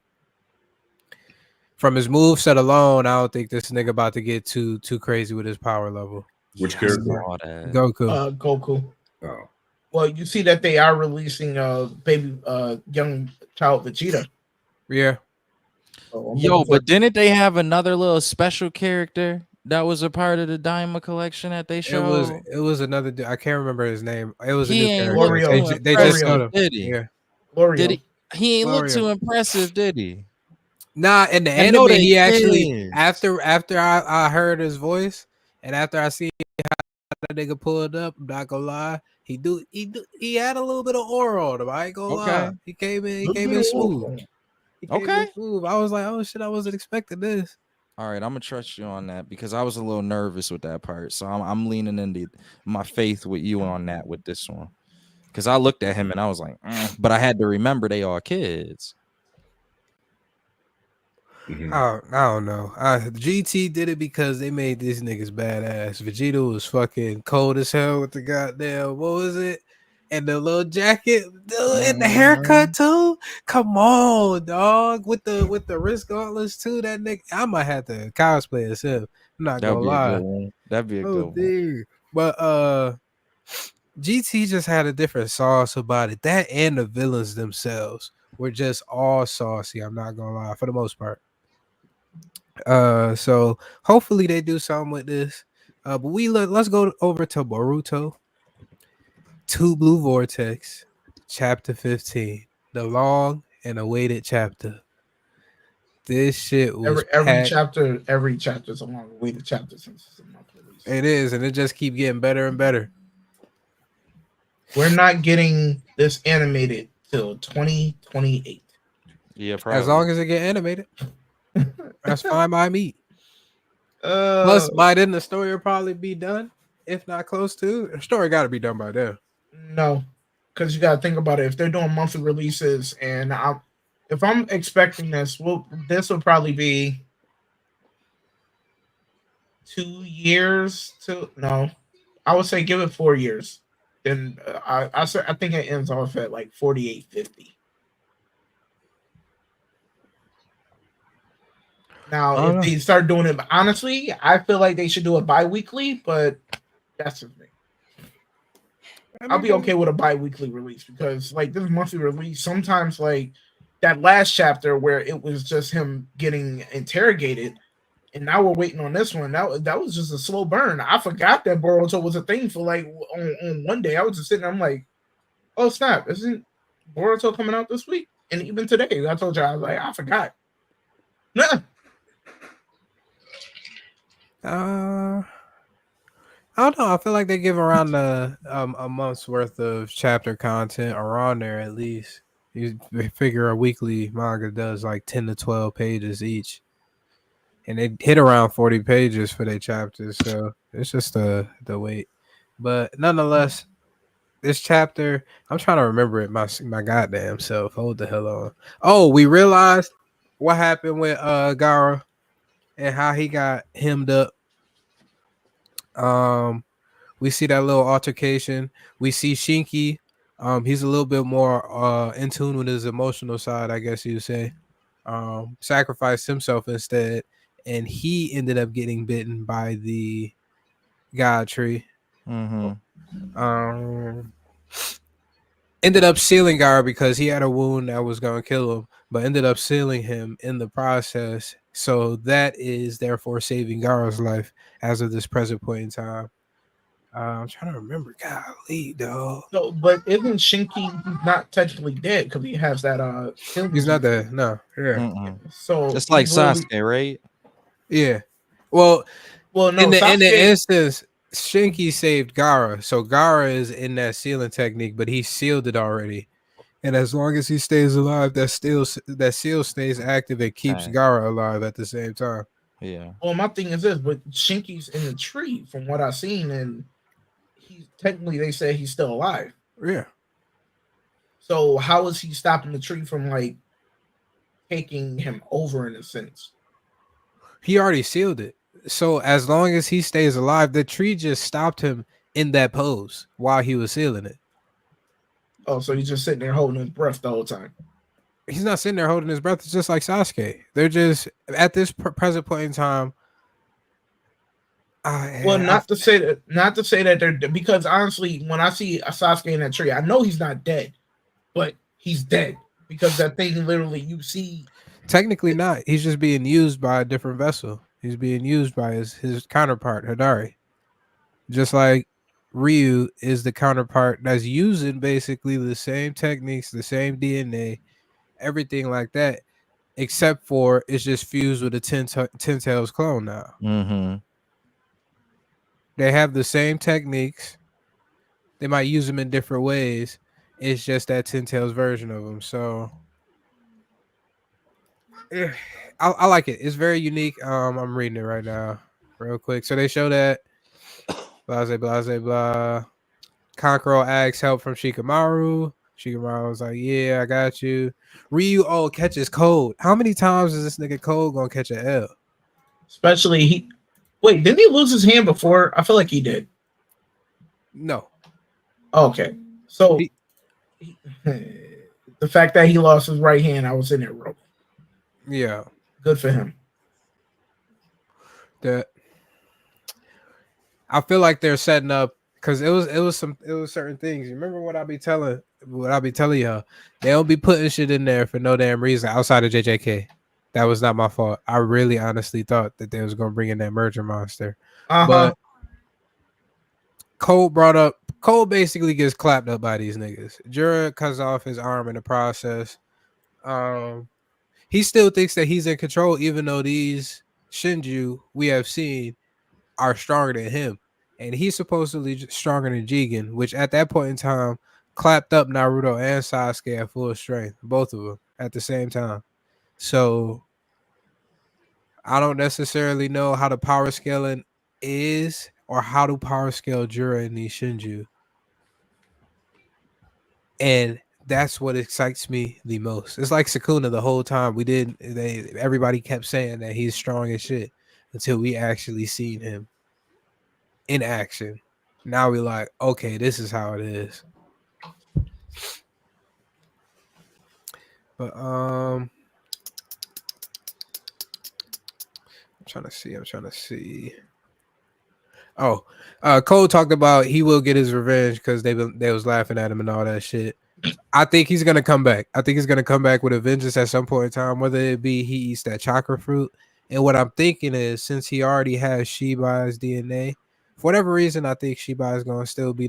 From his moveset alone, I don't think this nigga about to get too crazy with his power level.
Which
I
character?
saw that.
Goku.
Goku.
Oh.
Well, you see that they are releasing baby young child Vegeta.
Yeah.
So
Yo, but didn't they have another little special character that was a part of the Diamond collection that they showed?
It was another I can't remember his name. It was a
He
new
ain't
character.
look too
L'Oreal.
They just showed
impressive,
him.
did he?
Yeah.
Did
L'Oreal.
he ain't look
L'Oreal.
too impressive, did he?
Nah, in the
I know
anime,
they
he actually
kids.
after I heard his voice and after I see how that nigga pulled up, I'm not gonna lie, he had a little bit of aura on him. I ain't gonna
Okay.
lie. He came
Little
in
bit of
smooth.
Wolf.
He came
Okay.
in smooth. I was like, oh shit, I wasn't expecting this.
All right, I'm gonna trust you on that because I was a little nervous with that part. So I'm leaning into my faith with you on that with this one. Because I looked at him and I was like, but I had to remember they are kids.
Mm-hmm.
I don't know. GT did it because they made these niggas badass. Vegeta was fucking cold as hell with the goddamn, what was it? And the little jacket, and the haircut too. Come on, dog. With the wrist gauntlets too. That nigga, I might have to cosplay as him. I'm not
That'd
gonna
be a
lie.
good one. That'd be a
Oh,
good one.
dude. But GT just had a different sauce about it. That and the villains themselves were just all saucy. I'm not gonna lie, for the most part. So hopefully they do something with this. But let's go over to Boruto 2 Blue Vortex, chapter 15, the long and awaited chapter. This shit was
every
packed.
chapter is a longer weighted chapter since it's a month release.
It is, and it just keep getting better and better.
We're not getting this animated till 2028.
Yeah,
As
probably.
long as it get animated, that's fine by me.
Uh,
Plus, by then the story will probably be done, if not close to. The story got to be done by then.
no, because you got to think about it. If they're doing monthly releases, and if I'm expecting this, this will probably be 2 years to no. I would say give it 4 years. Then I think it ends off at like 4850. Now,
I don't
if
know.
they start doing it, honestly, I feel like they should do it bi-weekly, but that's just me. I'll be okay with a bi-weekly release because like this monthly release, sometimes like that last chapter where it was just him getting interrogated, and now we're waiting on this one. That was just a slow burn. I forgot that Boruto was a thing for like on one day. I was just sitting there, I'm like, oh snap, isn't Boruto coming out this week? And even today, I told you I was like, I forgot.
I don't know. I feel like they give around a month's worth of chapter content around there at least. You figure a weekly manga does like 10 to 12 pages each, and they hit around 40 pages for their chapters. So it's just the weight. But nonetheless, this chapter, I'm trying to remember it my goddamn self. Hold the hell on. Oh, we realized what happened with Gara and how he got hemmed up. We see that little altercation. We see Shinky. He's a little bit more in tune with his emotional side, I guess you would say. Sacrificed himself instead, and he ended up getting bitten by the God tree.
Mm-hmm.
Ended up sealing Gara because he had a wound that was going to kill him, but ended up sealing him in the process. So that is therefore saving Gara's life as of this present point in time. I'm trying to remember. Golly, dog.
So, but isn't Shinky not technically dead because he has that
He's not dead. No. Yeah.
Mm-mm.
So
It's like
he's literally-
Sasuke, right?
Yeah. Well,
Well, no,
in the
Sasuke,
instance, Shinky saved Gara, so Gara is in that sealing technique, but he sealed it already. And as long as he stays alive, that seal stays active and keeps
Right.
Gara alive at the same time.
Yeah.
Well, my thing is this, but Shinky's in the tree from what I've seen, and he's technically they say he's still alive.
Yeah.
So how is he stopping the tree from like taking him over in a sense?
He already sealed it. So as long as he stays alive, the tree just stopped him in that pose while he was sealing it.
Oh, so he's just sitting there holding his breath the whole time.
He's not sitting there holding his breath. It's just like Sasuke. They're just at this present point in time.
Well, not to say that they're because honestly, when I see a Sasuke in that tree, I know he's not dead, but he's dead because that thing literally you see.
Technically not. He's just being used by a different vessel. He's being used by his counterpart, Hidari. Just like Ryu is the counterpart that's using basically the same techniques, the same DNA, everything like that, except for it's just fused with a Ten Tails clone now.
Mm-hmm.
They have the same techniques. They might use them in different ways. It's just that Ten Tails version of them. So I like it. It's very unique. I'm reading it right now, real quick. So they show that blase blah. Kankuro asks help from Shikamaru. Shikamaru was like, "Yeah, I got you." Ryu catches cold. How many times is this nigga cold gonna catch an L?
Especially wait, didn't he lose his hand before? I feel like he did.
No.
Okay, so the fact that he lost his right hand, I was in it, bro.
Yeah.
Good for him.
I feel like they're setting up because it was certain things. You remember what I be telling y'all? They don't be putting shit in there for no damn reason outside of JJK. That was not my fault. I really honestly thought that they was gonna bring in that merger monster. But Cole basically gets clapped up by these niggas. Jura cuts off his arm in the process. he still thinks that he's in control, even though these Shinju we have seen are stronger than him, and he's supposedly stronger than Jigen, which at that point in time clapped up Naruto and Sasuke at full strength, both of them at the same time. So I don't necessarily know how the power scaling is or how to power scale Jura and these Shinju, and that's what excites me the most. It's like Sakuna the whole time. Everybody kept saying that he's strong as shit until we actually seen him in action. Now we like, okay, this is how it is. But I'm trying to see. Oh, Cole talked about he will get his revenge because they was laughing at him and all that shit. I think he's gonna come back. I think he's gonna come back with a vengeance at some point in time, whether it be he eats that chakra fruit. And what I'm thinking is, since he already has Shibai's DNA, for whatever reason, I think Shibai is gonna still be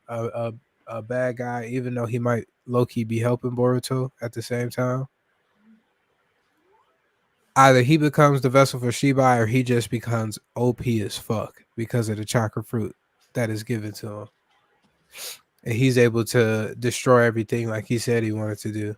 a bad guy, even though he might low key be helping Boruto at the same time. Either he becomes the vessel for Shibai or he just becomes OP as fuck because of the chakra fruit that is given to him. And he's able to destroy everything like he said he wanted to do.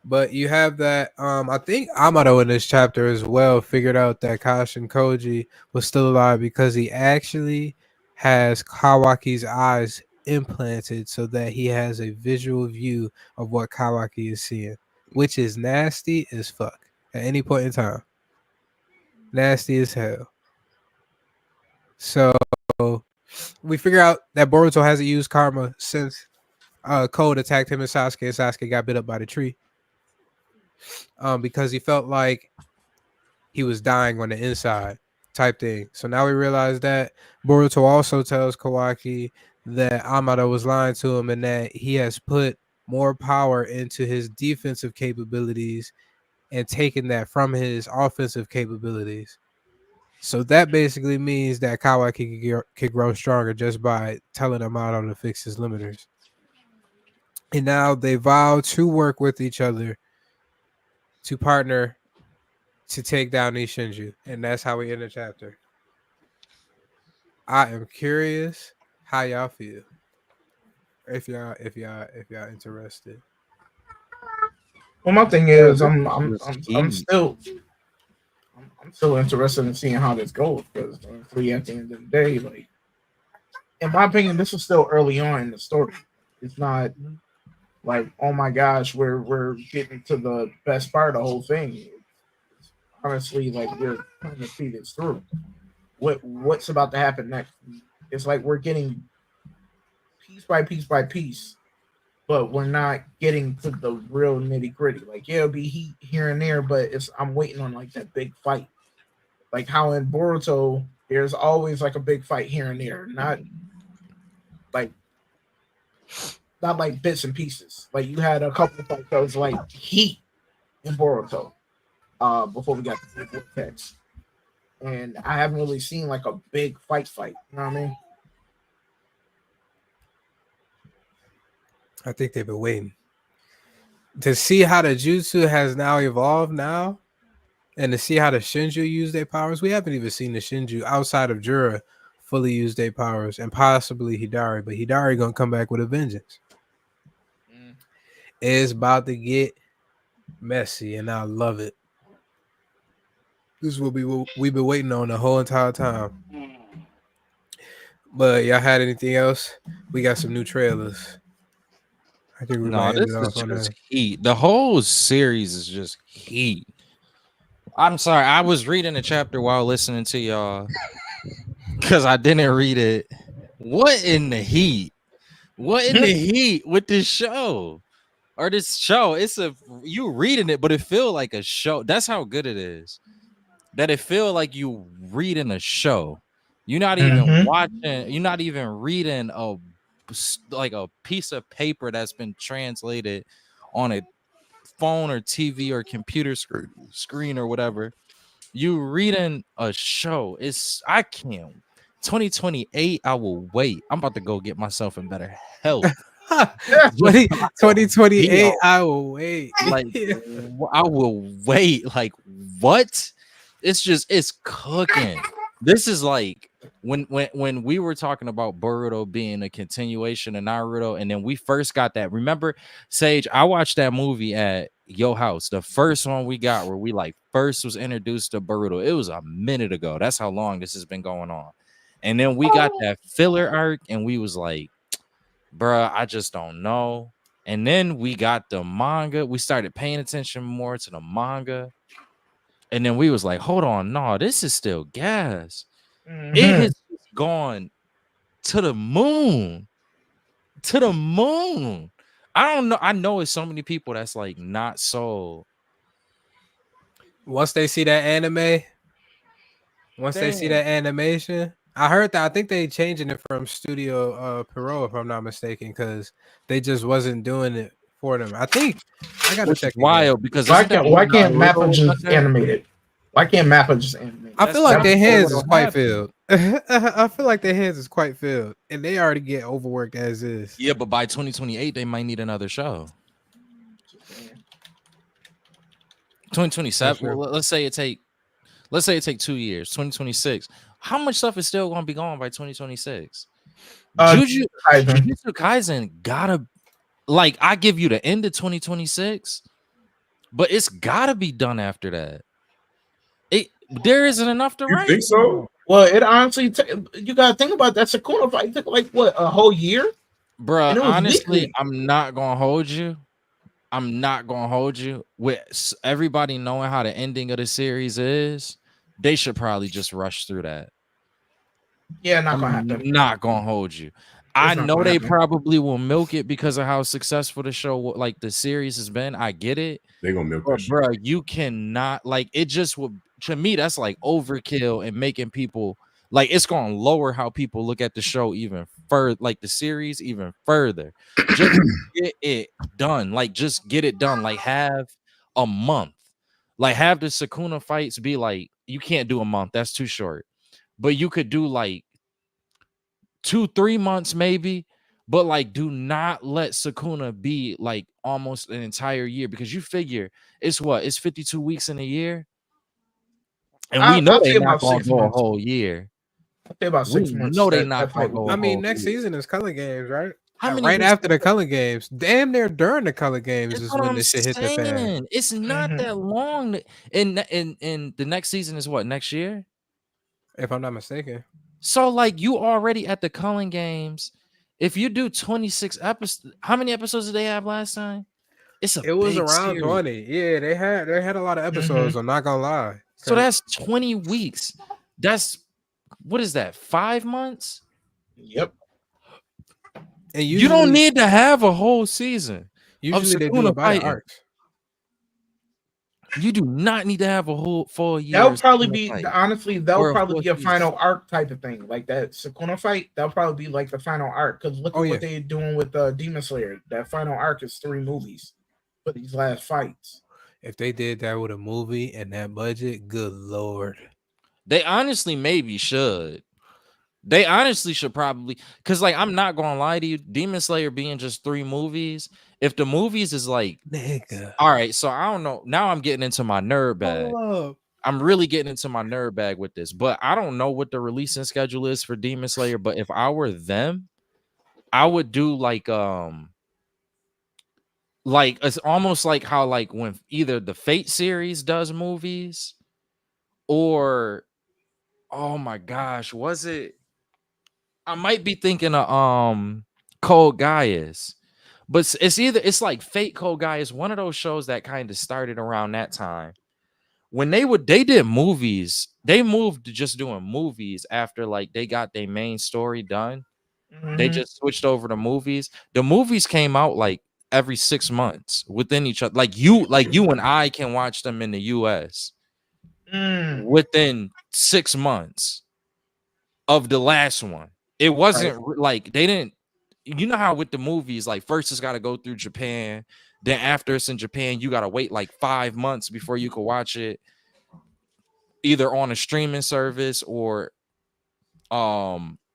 But you have that. I think Amado in this chapter as well figured out that Kashin Koji was still alive because he actually has Kawaki's eyes implanted so that he has a visual view of what Kawaki is seeing, which is nasty as fuck at any point in time. Nasty as hell. So we figure out that Boruto hasn't used karma since Code attacked him and Sasuke got bit up by the tree. Because he felt like he was dying on the inside type thing. So now we realize that Boruto also tells Kawaki that Amado was lying to him and that he has put more power into his defensive capabilities and taken that from his offensive capabilities. So that basically means that Kawaki could grow stronger just by telling Amado to fix his limiters. And now they vow to work with each other to partner to take down these Shinju, and that's how we end the chapter. I am curious how y'all feel. If y'all interested.
Well, my thing
Yeah,
is,
this is just heat.
I'm still interested in seeing how this goes because honestly, at the end of the day, like in my opinion, this is still early on in the story. It's not like, oh my gosh, we're getting to the best part of the whole thing. It's honestly, like we're trying to see this through. What's about to happen next? It's like we're getting piece by piece by piece, but we're not getting to the real nitty gritty. Like, yeah, it'll be heat here and there, but it's I'm waiting on like that big fight. Like how in Boruto, there's always like a big fight here and there, like not like bits and pieces. Like you had a couple of fights that was like heat in Boruto, before we got the big vortex. And I haven't really seen like a big fight. You know what I mean?
I think they've been waiting to see how the jutsu has now evolved now, and to see how the Shinju use their powers. We haven't even seen the Shinju outside of Jura fully use their powers, and possibly Hidari, but Hidari gonna come back with a vengeance. It's about to get messy, and I love it. This is what we've been waiting on the whole entire time. But y'all had anything else? We got some new trailers. I think we
No,
might end
this
it
is
off on
just
that.
heat. The whole series is just heat. I'm sorry, I was reading a chapter while listening to y'all because I didn't read it. What in the heat? What in the heat with this show? Or this show? It's you reading it, but it feel like a show. That's how good it is. That it feel like you reading a show. You're not even watching. You're not even reading like a piece of paper that's been translated on a phone or TV or computer screen or whatever. You reading a show. I can't. 2028, I will wait. I'm about to go get myself in better health
20,
Yo,
2028, I will wait.
like I will wait. Like what? It's cooking. This is like when we were talking about Boruto being a continuation of Naruto, and then we first got that. Remember, Sage? I watched that movie at your house. The first one we got where we like first was introduced to Boruto. It was a minute ago. That's how long this has been going on. And then we got that filler arc, and we was like, bruh, I just don't know. And then we got the manga. We started paying attention more to the manga. And then we was like, hold on, no, this is still gas. It
Mhm.
has gone to the moon. To the moon. I don't know. I know it's so many people that's like not sold.
Once they see that anime, once they see
Damn.
that animation, I heard that. I think they changing it from Studio Pierrot, if I'm not mistaken, because they just wasn't doing it for them. I think I gotta
Which is
check again.
wild because isn't that
Why
what
can't Mappa
Naruto
just
done?
animate it? Why can't Mappa just animate
I
it?
feel like
That
their
was
hands
what
is
will
quite
happen.
filled. I feel like their hands is quite filled, and they already get overworked as is.
Yeah, but by 2028, they might need another show. 2027.
true.
Well, let's say it take 2 years. 2026. How much stuff is still going to be gone by 2026?
Kaisen.
Jujutsu Kaisen gotta, like, I give you the end of 2026, but it's gotta be done after that. There isn't enough to
You
write.
think so?
Well, it honestly, you gotta think about that Sakuna fight. It took like what, a whole year,
Bruh,
and it was
honestly,
weekly.
I'm not gonna hold you. With everybody knowing how the ending of the series is, they should probably just rush through that.
Yeah, not gonna
I'm
happen.
not gonna hold you. I
It's not
know
gonna
they
happen.
probably will milk it because of how successful the show, like the series, has been. I get it,
They gonna milk
but
that shit.
bro, you cannot, like, it just would, to me, that's like overkill and making people, like, it's gonna lower how people look at the show even further, like the series even further. Just get it done, like, just get it done. Like, have a month, like, have the Sakuna fights be like, you can't do a month, that's too short, but you could do like 2-3 months maybe, but like, do not let Sakuna be like almost an entire year, because you figure it's 52 weeks in a year, and we know
I'll
they
say
not
about
gonna
6
go a
months.
whole year.
I'll say about
We
6 months.
know they
That
not gonna
fight will
go
be.
a
I mean,
whole
next
year.
season is Color Games, right?
How many
Right
weeks?
after the Color Games, damn near during the Color Games
That's
is
what
when
I'm
this shit hit the fan.
saying. It's not
Mhm.
that long. And the next season is what, next year?
If I'm not mistaken.
So like, you already at the Cullen Games. If you do 26 episodes, how many episodes did they have last time? It's a
It was
big
around
series.
20. Yeah, they had a lot of episodes. I'm not gonna lie.
So that's 20 weeks. That's, what is that? 5 months?
Yep.
And
You don't
usually,
need to have a whole season of
they do
Sakuna
it by the
fighting.
arcs.
You do not need to have a whole full year.
That'll
of
probably
Sakuna
be
fight.
honestly.
Or
That'll
a
probably
full
be a
season.
final arc type of thing, like that Sakuna fight. That'll probably be like the final arc. Because look at
Oh, yeah.
what they're doing with Demon Slayer. That final arc is 3 movies for these last fights.
If they did that with a movie and that budget, good lord.
They honestly maybe should. They honestly should probably, because like, I'm not gonna lie to you, Demon Slayer being just 3 movies, if the movies is like,
Nigga.
all right, so I don't know. Now I'm getting into my nerd bag.
Hold up.
I'm really getting into my nerd bag with this, but I don't know what the releasing schedule is for Demon Slayer. But if I were them, I would do like it's almost like how, like, when either the Fate series does movies, or, oh my gosh, was it? I might be thinking of Code Geass, but it's like Fate Code Geass, one of those shows that kind of started around that time. When they did movies, they moved to just doing movies after like they got their main story done. They just switched over to movies. The movies came out like every 6 months within each other. Like you and I can watch them in the US
Mm.
within 6 months of the last one. It wasn't like they didn't, you know how with the movies, like, first it's got to go through Japan, then after it's in Japan, you got to wait like 5 months before you can watch it either on a streaming service or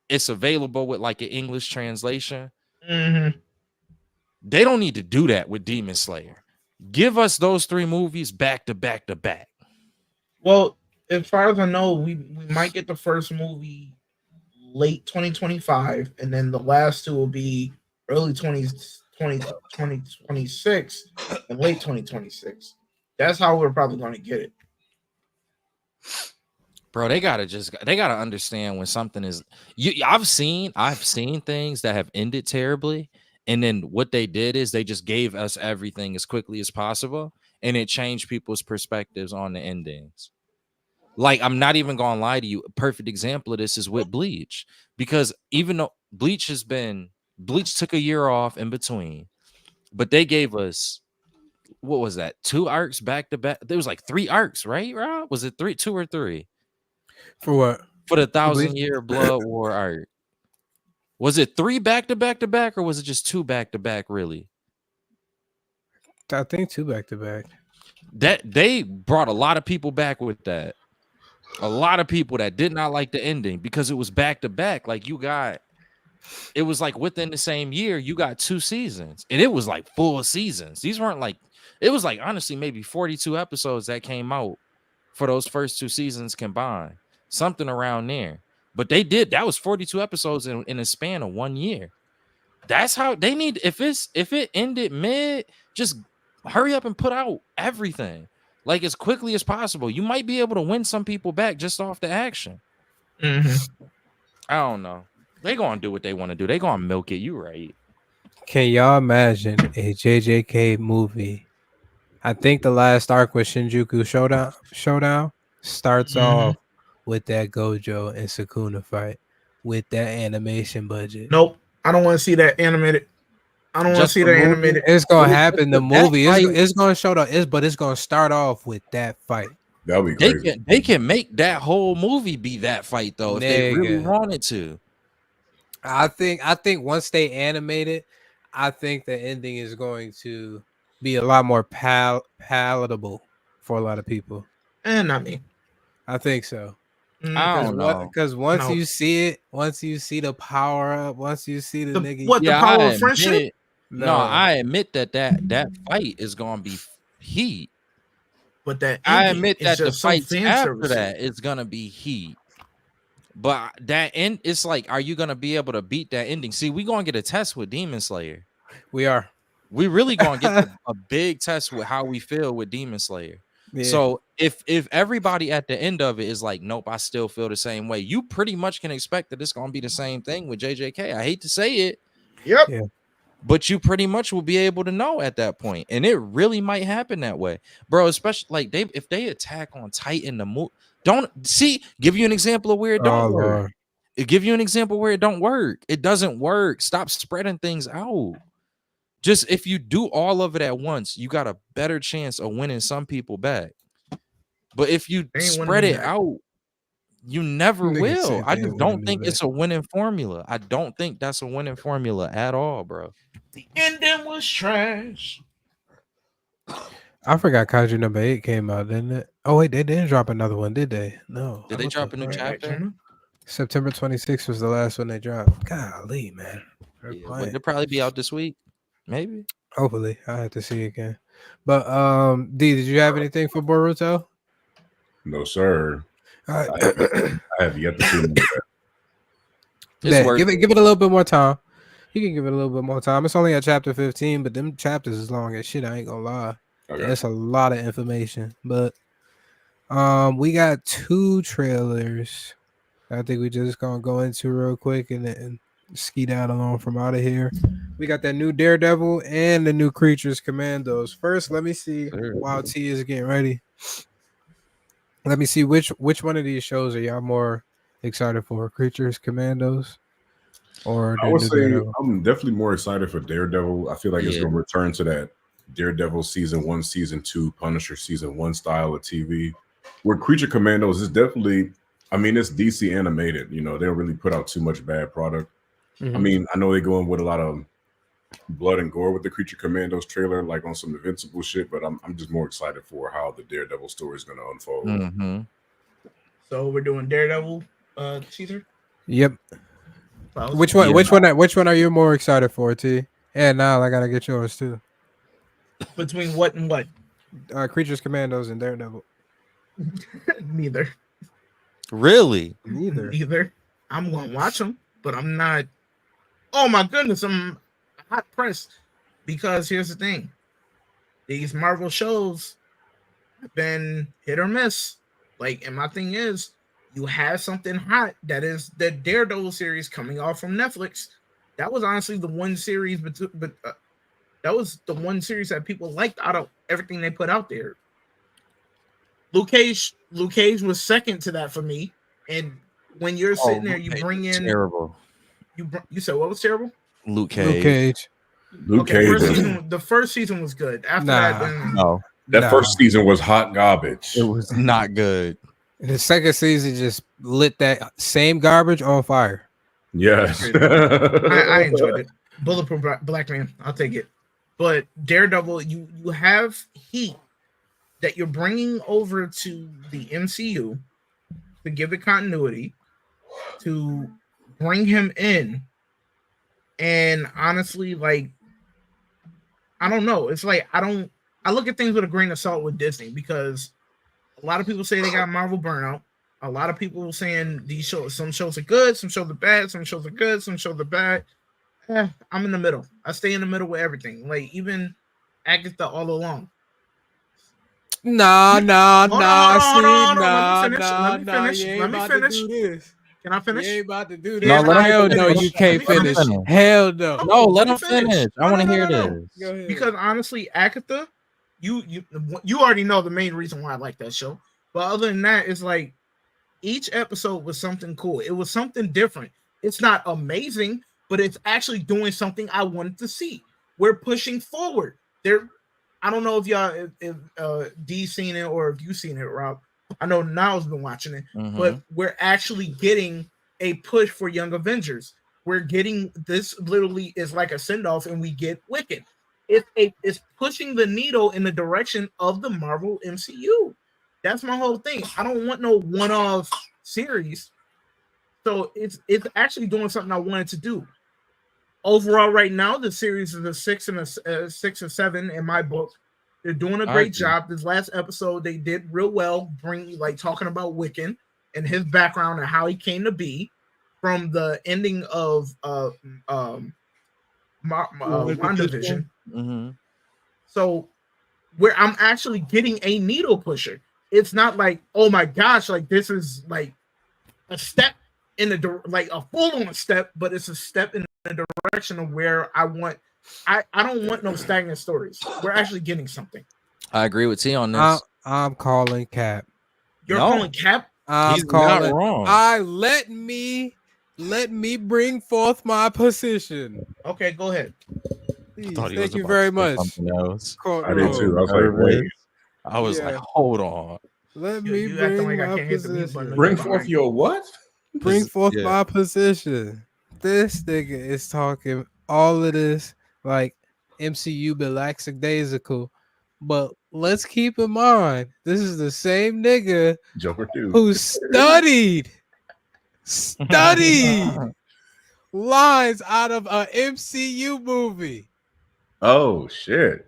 it's available with like an English translation.
Mm-hmm.
They don't need to do that with Demon Slayer. Give us those 3 movies back to back to back.
Well, as far as I know, we might get the first movie late 2025, and then the last two will be early 2026 and late 2026. That's how we're probably going to get it.
Bro, they gotta understand when something is I've seen things that have ended terribly, and then what they did is they just gave us everything as quickly as possible, and it changed people's perspectives on the endings. Like, I'm not even gonna lie to you. A perfect example of this is with Bleach, because even though Bleach took a year off in between, but they gave us, what was that, 2 arcs back to back? There was like 3 arcs, right, Rob? Was it 2 or 3?
For what?
For the
For Bleach?
1,000-year Blood War arc. Was it 3 back to back to back, or was it just 2 back to back, really?
I think 2 back to back.
That they brought a lot of people back with that. A lot of people that did not like the ending because it was back to back. Like, it was like within the same year, you got 2 seasons, and it was like full seasons. These weren't like, it was like honestly maybe 42 episodes that came out for those first 2 seasons combined, something around there. But that was 42 episodes in a span of 1 year. That's how they need. If it ended mid, just hurry up and put out everything like as quickly as possible. You might be able to win some people back just off the action.
Mm-hmm.
I don't know. They gonna do what they want to do. They gonna milk it. You right?
Can y'all imagine a JJK movie? I think the last arc was Shinjuku Showdown starts off with that Gojo and Sukuna fight with that animation budget.
Nope, I don't want to see that animated. I don't want to
Just
see
the
that
movie?
animated.
It's gonna
But it's
happen. The
just that
movie
fight.
it's gonna show but it's gonna start off with that fight.
That would be crazy.
They can make that whole movie be that fight though if they really
Nigga.
wanted to.
I think once they animate it, I think the ending is going to be a lot more palatable for a lot of people.
And not me.
I think so.
I don't know.
Because once
No.
you see it, once you see the power up, once you see the nigga,
What, the power of friendship?
admit, no, I admit that fight is gonna be heat.
But that
I
ending
admit
is
that the
just so
fights
fan
after
service.
that is gonna be heat. But that end, it's like, are you gonna be able to beat that ending? See, we gonna get a test with Demon Slayer.
we are.
We really gonna get a big test with how we feel with Demon Slayer.
Yeah.
So if everybody at the end of it is like, nope, I still feel the same way, you pretty much can expect that it's gonna be the same thing with JJK. I hate to say it,
Yep.
Yeah.
but you pretty much will be able to know at that point, and it really might happen that way, bro. Especially like if they attack on Titan, the move. Don't see. Give you an example of where it don't work.
Lord.
It give you an example where it don't work. It doesn't work. Stop spreading things out. Just if you do all of it at once, you got a better chance of winning some people back. But if you
They ain't
spread
winning me
it
back.
out, you never
Nigga
will.
said
I
they
just
ain't
don't
winning me
think
back.
it's a winning formula. I don't think that's a winning formula at all, bro.
The ending was trash.
I forgot Kaiju number 8 came out, didn't it? Oh wait, they didn't drop another one, did they? No.
Did
I
they
looked
drop
up
a new
right.
chapter?
September 26th was the last one they dropped. Golly, man. They're
Yeah,
playing.
but they'll probably be out this week. Maybe.
Hopefully, I have to see again. But D, did you have anything for Boruto?
No, sir.
All right.
I have yet to see him.
It's worth
give it a little bit more time. You can give it a little bit more time. It's only at chapter 15, but them chapters is long as shit. I ain't gonna lie.
Okay.
That's a lot of information. But we got 2 trailers. I think we just gonna go into real quick and then skeet out along from out of here. We got that new Daredevil and the new Creatures Commandos. First, let me see while T is getting ready. Let me see which one of these shows are y'all more excited for? Creatures Commandos or
I
the
would
new
say
Daredevil?
I'm definitely more excited for Daredevil. I feel like it's
Yeah.
going to return to that Daredevil season 1, season 2, Punisher season 1 style of TV. Where Creature Commandos is definitely, I mean, it's DC animated. You know, they don't really put out too much bad product. I mean, I know they go in with a lot of blood and gore with the Creature Commandos trailer, like on some Invincible shit. But I'm just more excited for how the Daredevil story is going to unfold.
Mm-hmm.
So we're doing Daredevil, Caesar.
Yep.
Flowers?
Which one?
Yeah.
Which one are you more excited for, T? Yeah, now I gotta get yours too.
Between what and what?
Creatures Commandos and Daredevil.
Neither.
Really?
Neither.
Neither. I'm gonna watch them, but I'm not. Oh my goodness, I'm hot pressed because here's the thing: these Marvel shows have been hit or miss. Like, and my thing is, you have something hot that is the Daredevil series coming off from Netflix. That was honestly the one series, but that was the one series that people liked out of everything they put out there. Luke Cage was second to that for me. And when you're sitting there,
Luke
you
Cage
bring
was
in
terrible.
you said what was terrible?
Luke
Luke
Cage.
Cage.
Luke
Okay,
Cage.
the first season was good. After that,
Nah.
then
No,
That
Nah.
first season was hot garbage.
it was not good.
The second season just lit that same garbage on fire.
Yes.
I enjoyed it. Bulletproof Black Man, I'll take it. But Daredevil, you have heat that you're bringing over to the MCU to give it continuity, to bring him in, and honestly, like I don't know. It's like I look at things with a grain of salt with Disney because a lot of people say they got Marvel burnout. A lot of people saying these shows, some shows are good, some shows are bad, some shows are good, some shows are bad. I'm in the middle. I stay in the middle with everything. Like even Agatha all along.
Nah.
Hold on, hold on,
See,
hold on, hold on. Let me
nah,
finish.
nah,
Let me
nah.
finish.
You ain't
Let me
about
finish.
to do this.
Can I
You
finish?
ain't about to do
Can
this.
No, let him
Hell
finish.
no,
Let him
you
finish.
can't
Let him
finish.
finish.
Hell no.
No, let
me
him finish. I want to hear this.
Go ahead.
Because honestly, Agatha, you already know the main reason why I like that show. But other than that, it's like each episode was something cool. It was something different. It's not amazing, but it's actually doing something I wanted to see. We're pushing forward. There, I don't know if y'all if D seen it or if you seen it, Rob. I know Niall's been watching it, but we're actually getting a push for Young Avengers. We're getting this literally is like a send off, and we get Wicked. It's pushing the needle in the direction of the Marvel MCU. That's my whole thing. I don't want no one off series. So it's actually doing something I wanted to do. Overall, right now, the series is a 6 or 7 in my book. They're doing a great job. This last episode, they did real well, bring like talking about Wiccan and his background and how he came to be from the ending of WandaVision. So where I'm actually getting a needle pusher. It's not like, oh my gosh, like this is like a step in the like a full on step, but it's a step in the direction of where I want. I don't want no stagnant stories. We're actually getting something.
I agree with T on this.
I'm calling Cap.
You're calling Cap?
I'm
He's
calling.
not wrong.
Let me bring forth my position.
Okay, go ahead.
Please,
Thought he
thank
was
you
about
very
to say
much.
something else.
I did too. I was like, wait.
I was like, hold on.
Let me
You acting
bring
like I
my
can't hit the mute
position.
button.
Bring forth your what?
Bring forth
Yeah.
my position. This nigga is talking all of this like MCU be lackadaisical. But let's keep in mind, this is the same nigga
Joker too.
who studied lines out of a MCU movie.
Oh shit.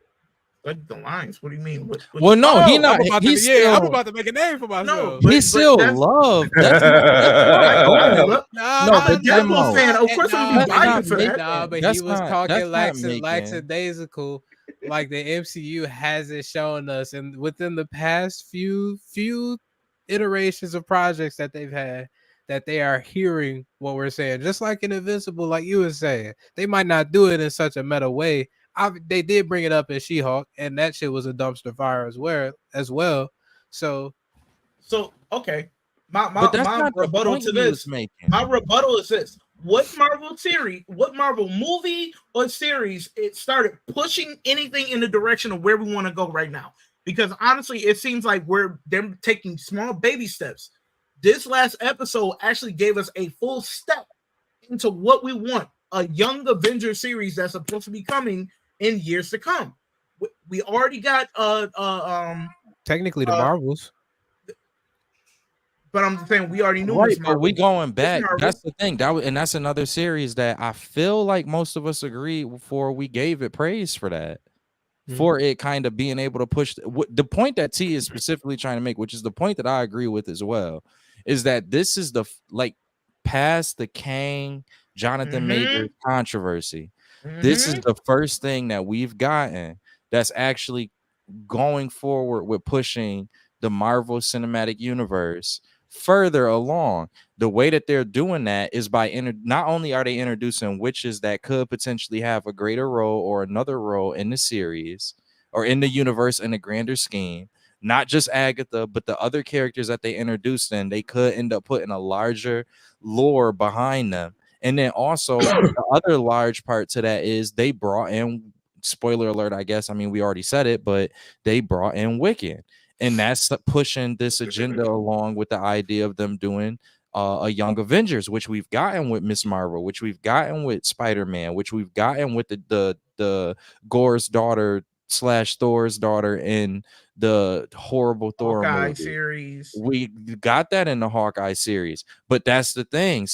Like the lines. What do you mean? What
Well, no, he not.
I'm about
He's
to, I'm
still.
about to make a name for myself.
but
He still
that's-
loved. That's
I
okay.
mean, look,
Nah,
No,
I'm a
but Demo.
Deadpool fan. Of course, I'm gonna be
That's not
biased for that.
Nah, but
That's
he was
not-
talking
that's not making-
lackadaisical, like the MCU hasn't shown us, and within the past few iterations of projects that they've had, that they are hearing what we're saying. Just like in Invincible, like you were saying, they might not do it in such a meta way. They did bring it up in She-Hulk, and that shit was a dumpster fire as well. So
Okay, my
But that's not the
rebuttal
point
to
he was
this.
making.
My rebuttal is this: what Marvel movie or series it started pushing anything in the direction of where we want to go right now? Because honestly, it seems like we're them taking small baby steps. This last episode actually gave us a full step into what we want: a Young Avenger series that's supposed to be coming in years to come. We already got
technically the Marvels.
But I'm just saying we already knew
Right,
Miss
but we
Marvel.
going
Miss
back.
Marvel.
That's the thing. And that's another series that I feel like most of us agreed before we gave it praise for that. For it kind of being able to push the point that T is specifically trying to make, which is the point that I agree with as well, is that this is like past the Kang Jonathan Majors controversy. This is the first thing that we've gotten that's actually going forward with pushing the Marvel Cinematic Universe further along. The way that they're doing that is by not only are they introducing witches that could potentially have a greater role or another role in the series or in the universe in a grander scheme, not just Agatha, but the other characters that they introduced in, they could end up putting a larger lore behind them. And then also the other large part to that is they brought in, spoiler alert, I guess. I mean, we already said it, but they brought in Wiccan. And that's pushing this agenda along with the idea of them doing a Young Avengers, which we've gotten with Miss Marvel, which we've gotten with Spider-Man, which we've gotten with the Gore's daughter / Thor's daughter in the horrible Thor
Hawkeye
movie.
series.
We got that in the Hawkeye series, but that's the thing.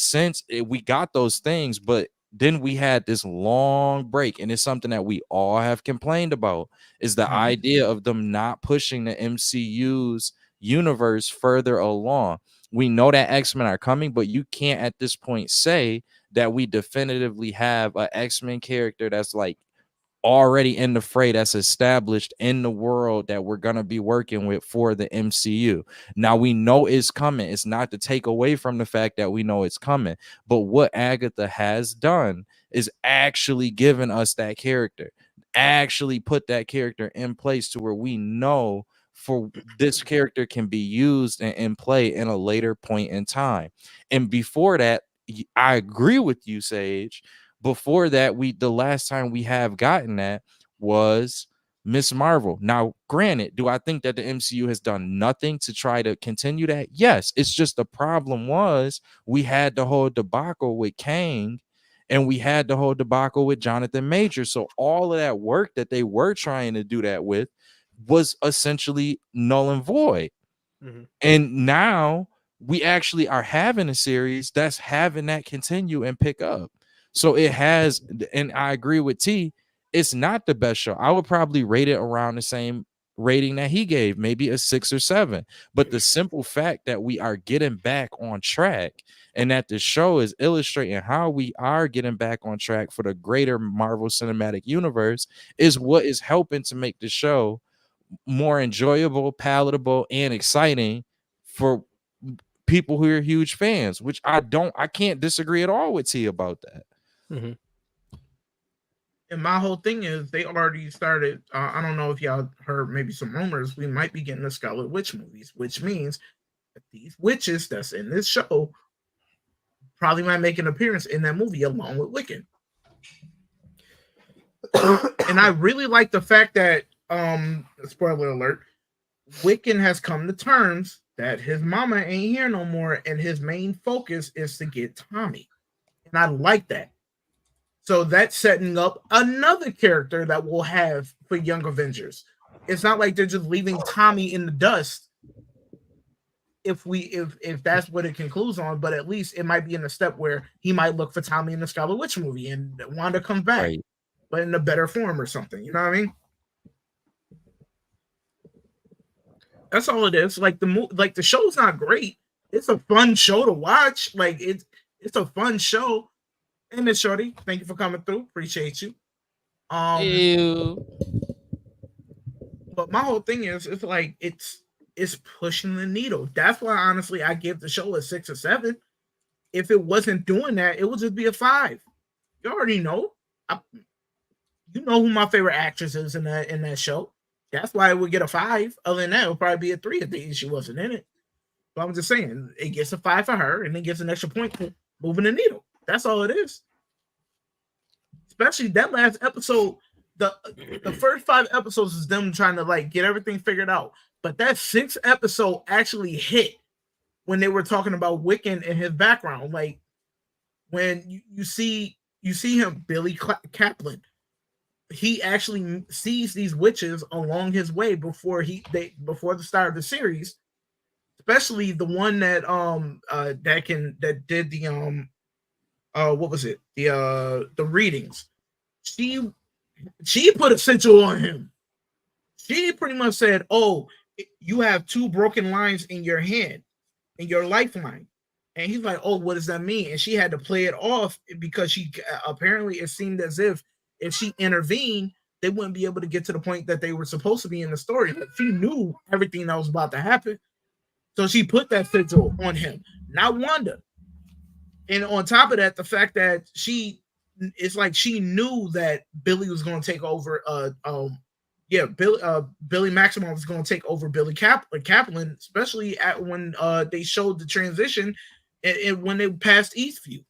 We got those things, but then we had this long break, and it's something that we all have complained about, is the idea of them not pushing the MCU's universe further along. We know that X-Men are coming, but you can't at this point say that we definitively have an X-Men character that's like already in the fray, that's established in the world that we're going to be working with for the MCU. Now we know it's coming. It's not to take away from the fact that we know it's coming, but what Agatha has done is actually given us that character, actually put that character in place to where we know for this character can be used and play in a later point in time. And before that, I agree with you, Sage. Before that, the last time we have gotten that was Miss Marvel. Now, granted, do I think that the MCU has done nothing to try to continue that? Yes. It's just the problem was we had the whole debacle with Kang and we had the whole debacle with Jonathan Major. So all of that work that they were trying to do that with was essentially null and void. And now we actually are having a series that's having that continue and pick up. So it has, and I agree with T, it's not the best show. I would probably rate it around the same rating that he gave, maybe a 6 or 7. But the simple fact that we are getting back on track and that the show is illustrating how we are getting back on track for the greater Marvel Cinematic Universe is what is helping to make the show more enjoyable, palatable, and exciting for people who are huge fans, which I can't disagree at all with T about that.
And my whole thing is they already started. I don't know if y'all heard maybe some rumors. We might be getting the Scarlet Witch movies, which means that these witches that's in this show probably might make an appearance in that movie along with Wiccan. And I really like the fact that, spoiler alert, Wiccan has come to terms that his mama ain't here no more, and his main focus is to get Tommy. And I like that. So that's setting up another character that we'll have for Young Avengers. It's not like they're just leaving Tommy in the dust. If that's what it concludes on, but at least it might be in a step where he might look for Tommy in the Scarlet Witch movie, and Wanda comes back, but in a better form or something. You know what I mean? That's all it is. Like the show's not great. It's a fun show to watch. Like it's a fun show. And Miss Shorty, thank you for coming through. Appreciate you. But my whole thing is, it's like it's pushing the needle. That's why honestly I give the show a 6 or 7. If it wasn't doing that, it would just be a 5. You already know. You know who my favorite actress is in that show. That's why it would get a 5. Other than that, it would probably be a 3 if she wasn't in it. But I'm just saying, it gets a 5 for her, and it gets an extra point for moving the needle. That's all it is. Especially that last episode, the first 5 episodes is them trying to like get everything figured out. But that 6th episode actually hit when they were talking about Wiccan and his background. Like when you see him, Billy Kaplan, he actually sees these witches along his way before the start of the series, especially the one that that did the what was it? The readings. She put a sigil on him. She pretty much said, "Oh, you have two broken lines in your hand, in your lifeline." And he's like, "Oh, what does that mean?" And she had to play it off because she apparently it seemed as if she intervened, they wouldn't be able to get to the point that they were supposed to be in the story. But she knew everything that was about to happen, so she put that sigil on him, not Wanda. And on top of that, the fact that it's like she knew that Billy was going to take over. Billy Maximoff was going to take over Billy Kaplan, especially when they showed the transition and when they passed Eastview,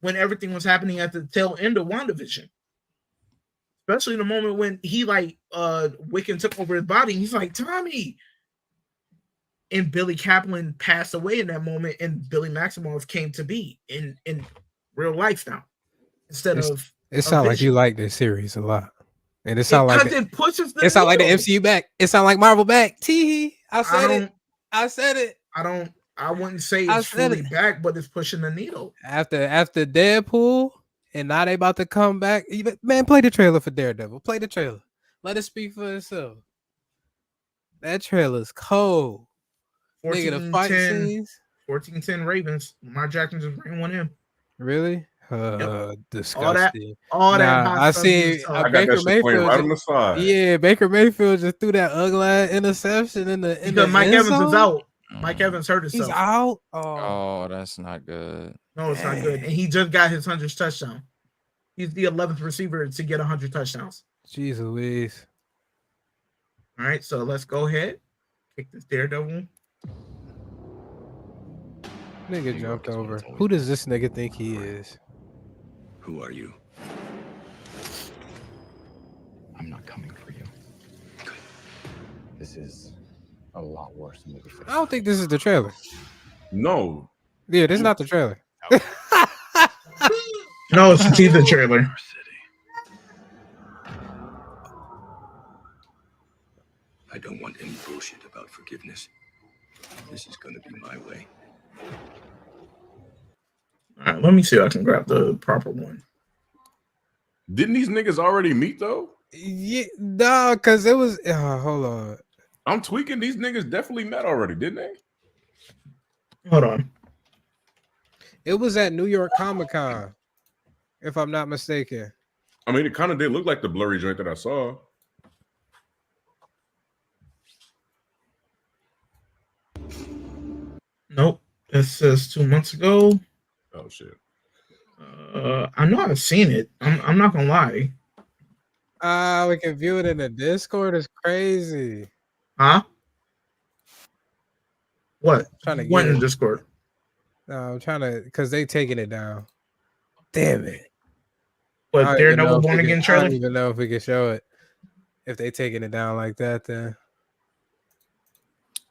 when everything was happening at the tail end of WandaVision. Especially the moment when he Wiccan took over his body, and he's like, Tommy. And Billy Kaplan passed away in that moment, and Billy Maximoff came to be in real life now instead of.
It sounds like you like this series a lot, and it sounds like
it pushes the.
It sounds like the MCU back. It sounds like Marvel back. Tee. I said it.
I wouldn't say it's fully back, but it's pushing the needle.
After Deadpool, and now they about to come back. Man, play the trailer for Daredevil. Play the trailer. Let it speak for itself. That trailer's cold. Nigga, the fight scenes.
14-10 Ravens. Lamar Jackson just ran one in.
Really?
Yep.
Disgusting.
All that.
I see.
Baker Mayfield right on the side.
Yeah, Baker Mayfield just threw that ugly interception in the
Mike Evans is out. Mike Evans hurt himself.
He's out.
Oh, that's not good.
No, it's not good. And he just got his 100th touchdown. He's the 11th receiver to get 100 touchdowns.
Jeez Louise.
All right, so let's go ahead. Kick this Daredevil.
Nigga jumped over. Who does this nigga think he is?
Who are you? I'm not coming for you. Good. This is a lot worse than what we
I don't think this is the trailer.
No.
Yeah, this is not the trailer.
No, it's a teaser trailer.
I don't want any bullshit about forgiveness. This is gonna be my way.
All right, let me see if I can grab the proper one.
Didn't these niggas already meet though?
Yeah, no, because it was. Hold on.
I'm tweaking. These niggas definitely met already, didn't they?
Hold on.
It was at New York Comic Con, if I'm not mistaken.
I mean, it kind of did look like the blurry joint that I saw.
Nope. It says 2 months ago.
Oh shit.
I know I've seen it. I'm not gonna lie.
We can view it in the Discord. It's crazy.
Huh? What?
Trying to
What
get
in
it.
Discord?
No, I'm trying to, because they taking it down. Damn it.
But Daredevil Born Again
I
trailer?
don't even know if we can show it. If they taking it down like that, then.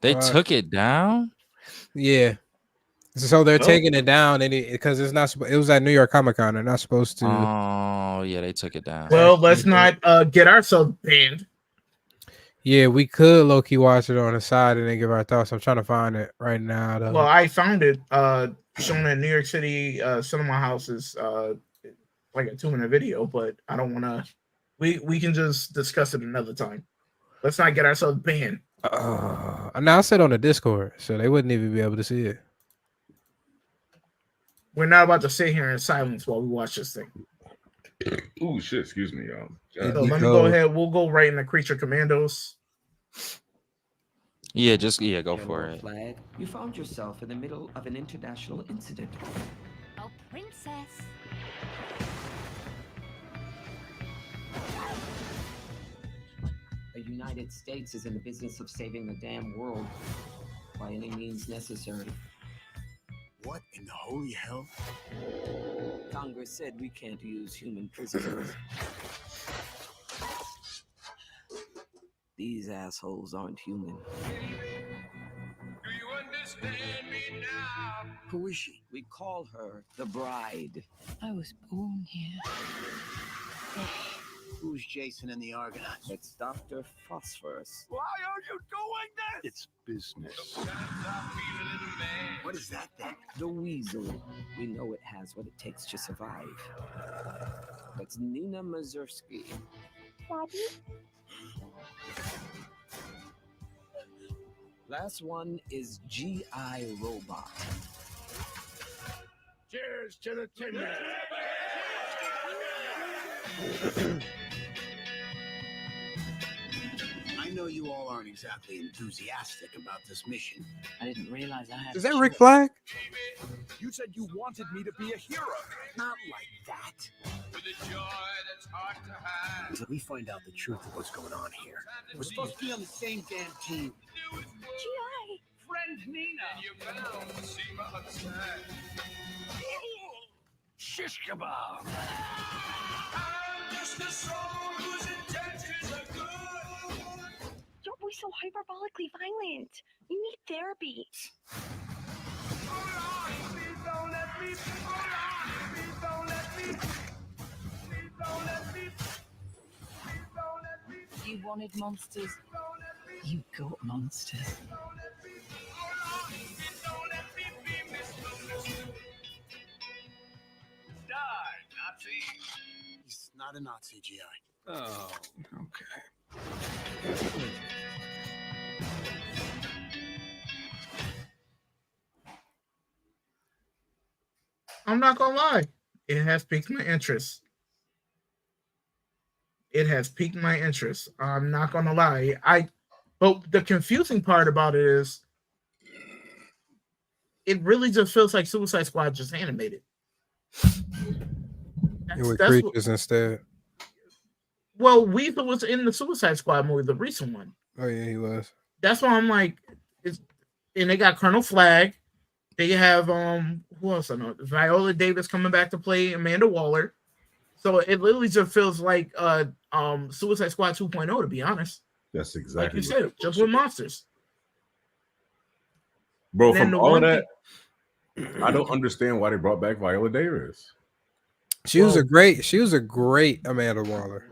They took it down?
Yeah. So they're taking it down because it's not. It was at New York Comic Con. They're not supposed to.
Oh yeah, they took it down.
Well, let's not get ourselves banned.
Yeah, we could low key watch it on the side and then give our thoughts. I'm trying to find it right now. Though.
Well, I found it shown at New York City Cinema Houses, like a 2-minute video, but I don't want to. We can just discuss it another time. Let's not get ourselves banned.
Now I said on the Discord, so they wouldn't even be able to see it.
We're not about to sit here in silence while we watch this thing.
Ooh, shit. Excuse me, y'all.
So let me go ahead. We'll go right into Creature Commandos.
Yeah, go for it.
Flag, you found yourself in the middle of an international incident.
Oh, princess.
The United States is in the business of saving the damn world by any means necessary.
What in the holy hell?
Congress said we can't use human prisoners. These assholes aren't human.
Do you understand me now? Who is she?
We call her the Bride.
I was born here.
Who's Jason and the Argonauts?
It's Dr. Phosphorus.
Why are you doing this?
It's business. What is that then?
The weasel. We know it has what it takes to survive. That's Nina Mazursky.
Daddy?
Last one is G.I. Robot.
Cheers to the timber. I know you all aren't exactly enthusiastic about this mission.
I didn't realize I had.
Is that Rick Flag?
You said you wanted me to be a hero.
Not like that. Until we find out the truth of what's going on here. We're supposed to be on the same damn team.
G.I.
Friend Nina.
Shish kebab.
You're always so hyperbolically violent. You need therapy.
You wanted monsters. You got monsters.
Die, Nazi.
He's not a Nazi, G.I.
Oh,
Okay. I'm not gonna lie. It has piqued my interest. It has piqued my interest. I'm not gonna lie. But the confusing part about it is it really just feels like Suicide Squad just animated.
With
That's what,
creatures instead.
well, Weasel was in the Suicide Squad movie, the recent one.
Oh yeah, he was.
That's why I'm like, and they got Colonel Flag. They have who else I know? Viola Davis coming back to play Amanda Waller. So it literally just feels like Suicide Squad 2.0, to be honest.
That's
Like
exactly
you said, just with monsters.
bro.
And then
From
the
all of
one
that, I don't understand why they brought back Viola Davis.
She was a great Amanda Waller.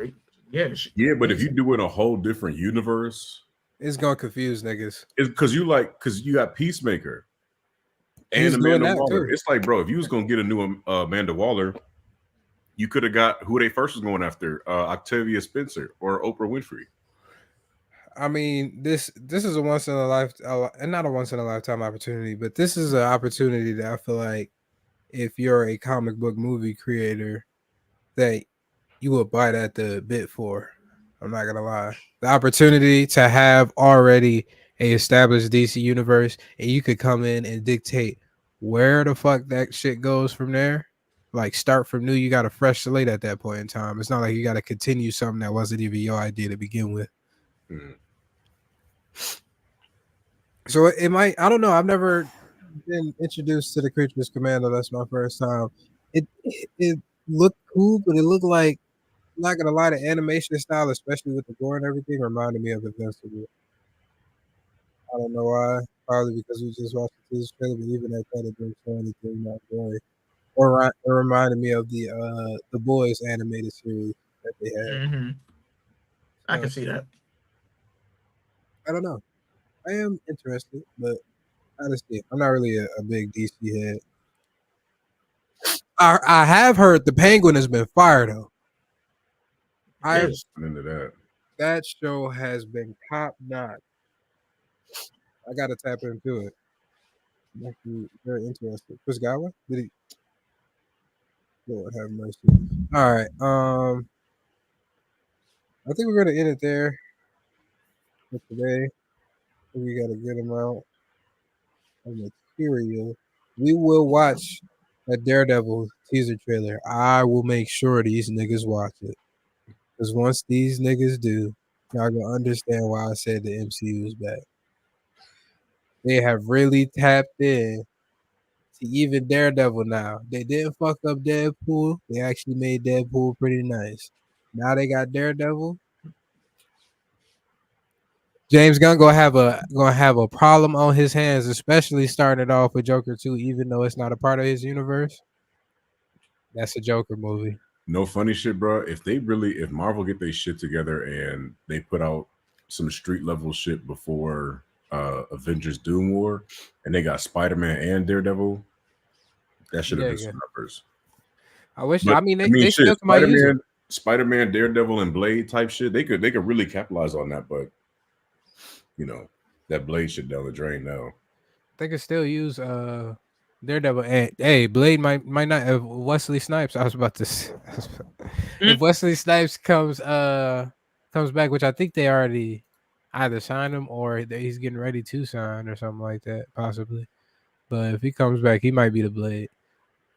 Yeah,
but if you do it in a whole different universe,
it's gonna confuse niggas.
It's because you got Peacemaker
He's
and
doing
Amanda
that,
Waller.
too.
It's like, bro, if you was gonna get a new Amanda Waller, you could have got who they first was going after, Octavia Spencer or Oprah Winfrey.
I mean, this is a once in a lifetime, and not a once in a lifetime opportunity, but this is an opportunity that I feel like if you're a comic book movie creator, that you would bite at the bit for. I'm not gonna lie. The opportunity to have already a established DC universe, and you could come in and dictate where the fuck that shit goes from there. Like start from new, you got a fresh slate at that point in time. It's not like you got to continue something that wasn't even your idea to begin with. So it might. I don't know. I've never been introduced to the Creatures Commando. That's my first time. It looked cool, but it looked like, I'm not gonna lie, the animation style, especially with the gore and everything, reminded me of Invincible. I don't know why. Probably because we just watched the teaser trailer, but even at that, it didn't show anything not gory. Or it reminded me of the Boys animated series that they had.
Mm-hmm. I can see that.
I don't know. I am interested, but honestly, I'm not really a big DC head. I have heard the Penguin has been fired though. I'm
into that.
That show has been top notch. I gotta tap into it. I'm actually very interested. Chris Godwin? Did he? Lord have mercy. All right. I think we're gonna end it there for today. We got a good amount of material. We will watch a Daredevil teaser trailer. I will make sure these niggas watch it. Because once these niggas do, y'all gonna understand why I said the MCU is back. They have really tapped in to even Daredevil now. They didn't fuck up Deadpool. They actually made Deadpool pretty nice. Now they got Daredevil. James Gunn gonna have a problem on his hands, especially starting it off with Joker 2, even though it's not a part of his universe. That's a Joker movie.
No funny shit, bro. If Marvel get their shit together and they put out some street level shit before Avengers Doom War, and they got Spider-Man and Daredevil, that should have
Yeah,
been
yeah.
some numbers.
I wish.
But
I mean,
I mean,
they
shit,
still might use them.
Spider-Man, Daredevil, and Blade type shit. They could really capitalize on that, but that Blade shit down the drain now.
They could still use Daredevil. And hey, Blade might not have Wesley Snipes. I was about to. If Wesley Snipes comes back, which I think they already either signed him or he's getting ready to sign or something like that, possibly. But if he comes back, he might be the Blade.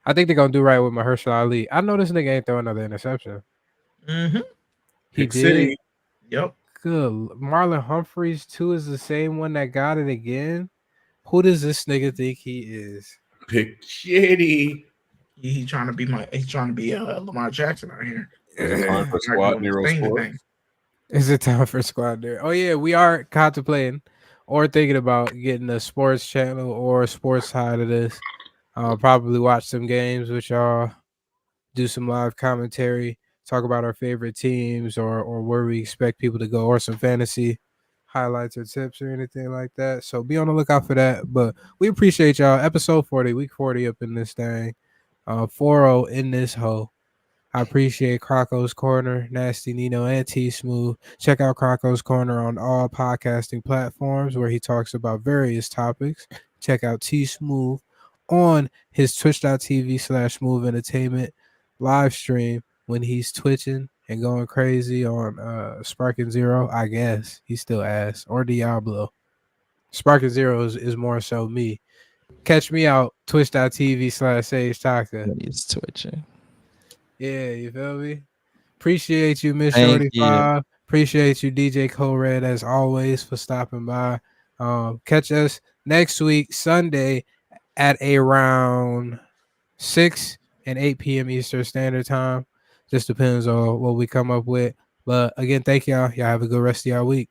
I think they're gonna do right with Mahershala Ali. I know this nigga ain't throw another interception.
Mm-hmm.
He
Pick
did.
City.
Yep.
Good. Marlon Humphreys too is the same one that got it again. Who does this nigga think he is?
Pick Shitty.
He's trying to be Lamar Jackson out here.
Is it time for
Start
Squad
doing his
Nero
thing
Sport?
today.
Is it time for Squad there? Oh yeah, we are contemplating or thinking about getting a sports channel or a sports side of this. I'll probably watch some games with y'all, do some live commentary, talk about our favorite teams or where we expect people to go, or some fantasy highlights or tips or anything like that. So be on the lookout for that. But we appreciate y'all. Episode 40, week 40 up in this thing. 4-0 in this hoe. I appreciate Croco's Corner, Nasty Nino, and T Smooth. Check out Croco's Corner on all podcasting platforms where he talks about various topics. Check out T Smooth on his twitch.tv/smooth entertainment live stream when he's twitching and going crazy on Sparking Zero. I guess he still ass, or Diablo. Sparking Zero is more so me. Catch me out twitch.tv/Sage Taka.
He's twitching.
Yeah, you feel me? Appreciate you, Miss
Thank
Shorty
you.
5. Appreciate you, DJ Red, as always, for stopping by. Catch us next week, Sunday, at around 6 and 8 p.m. Eastern Standard Time. Just depends on what we come up with. But again, thank y'all. Y'all have a good rest of y'all week.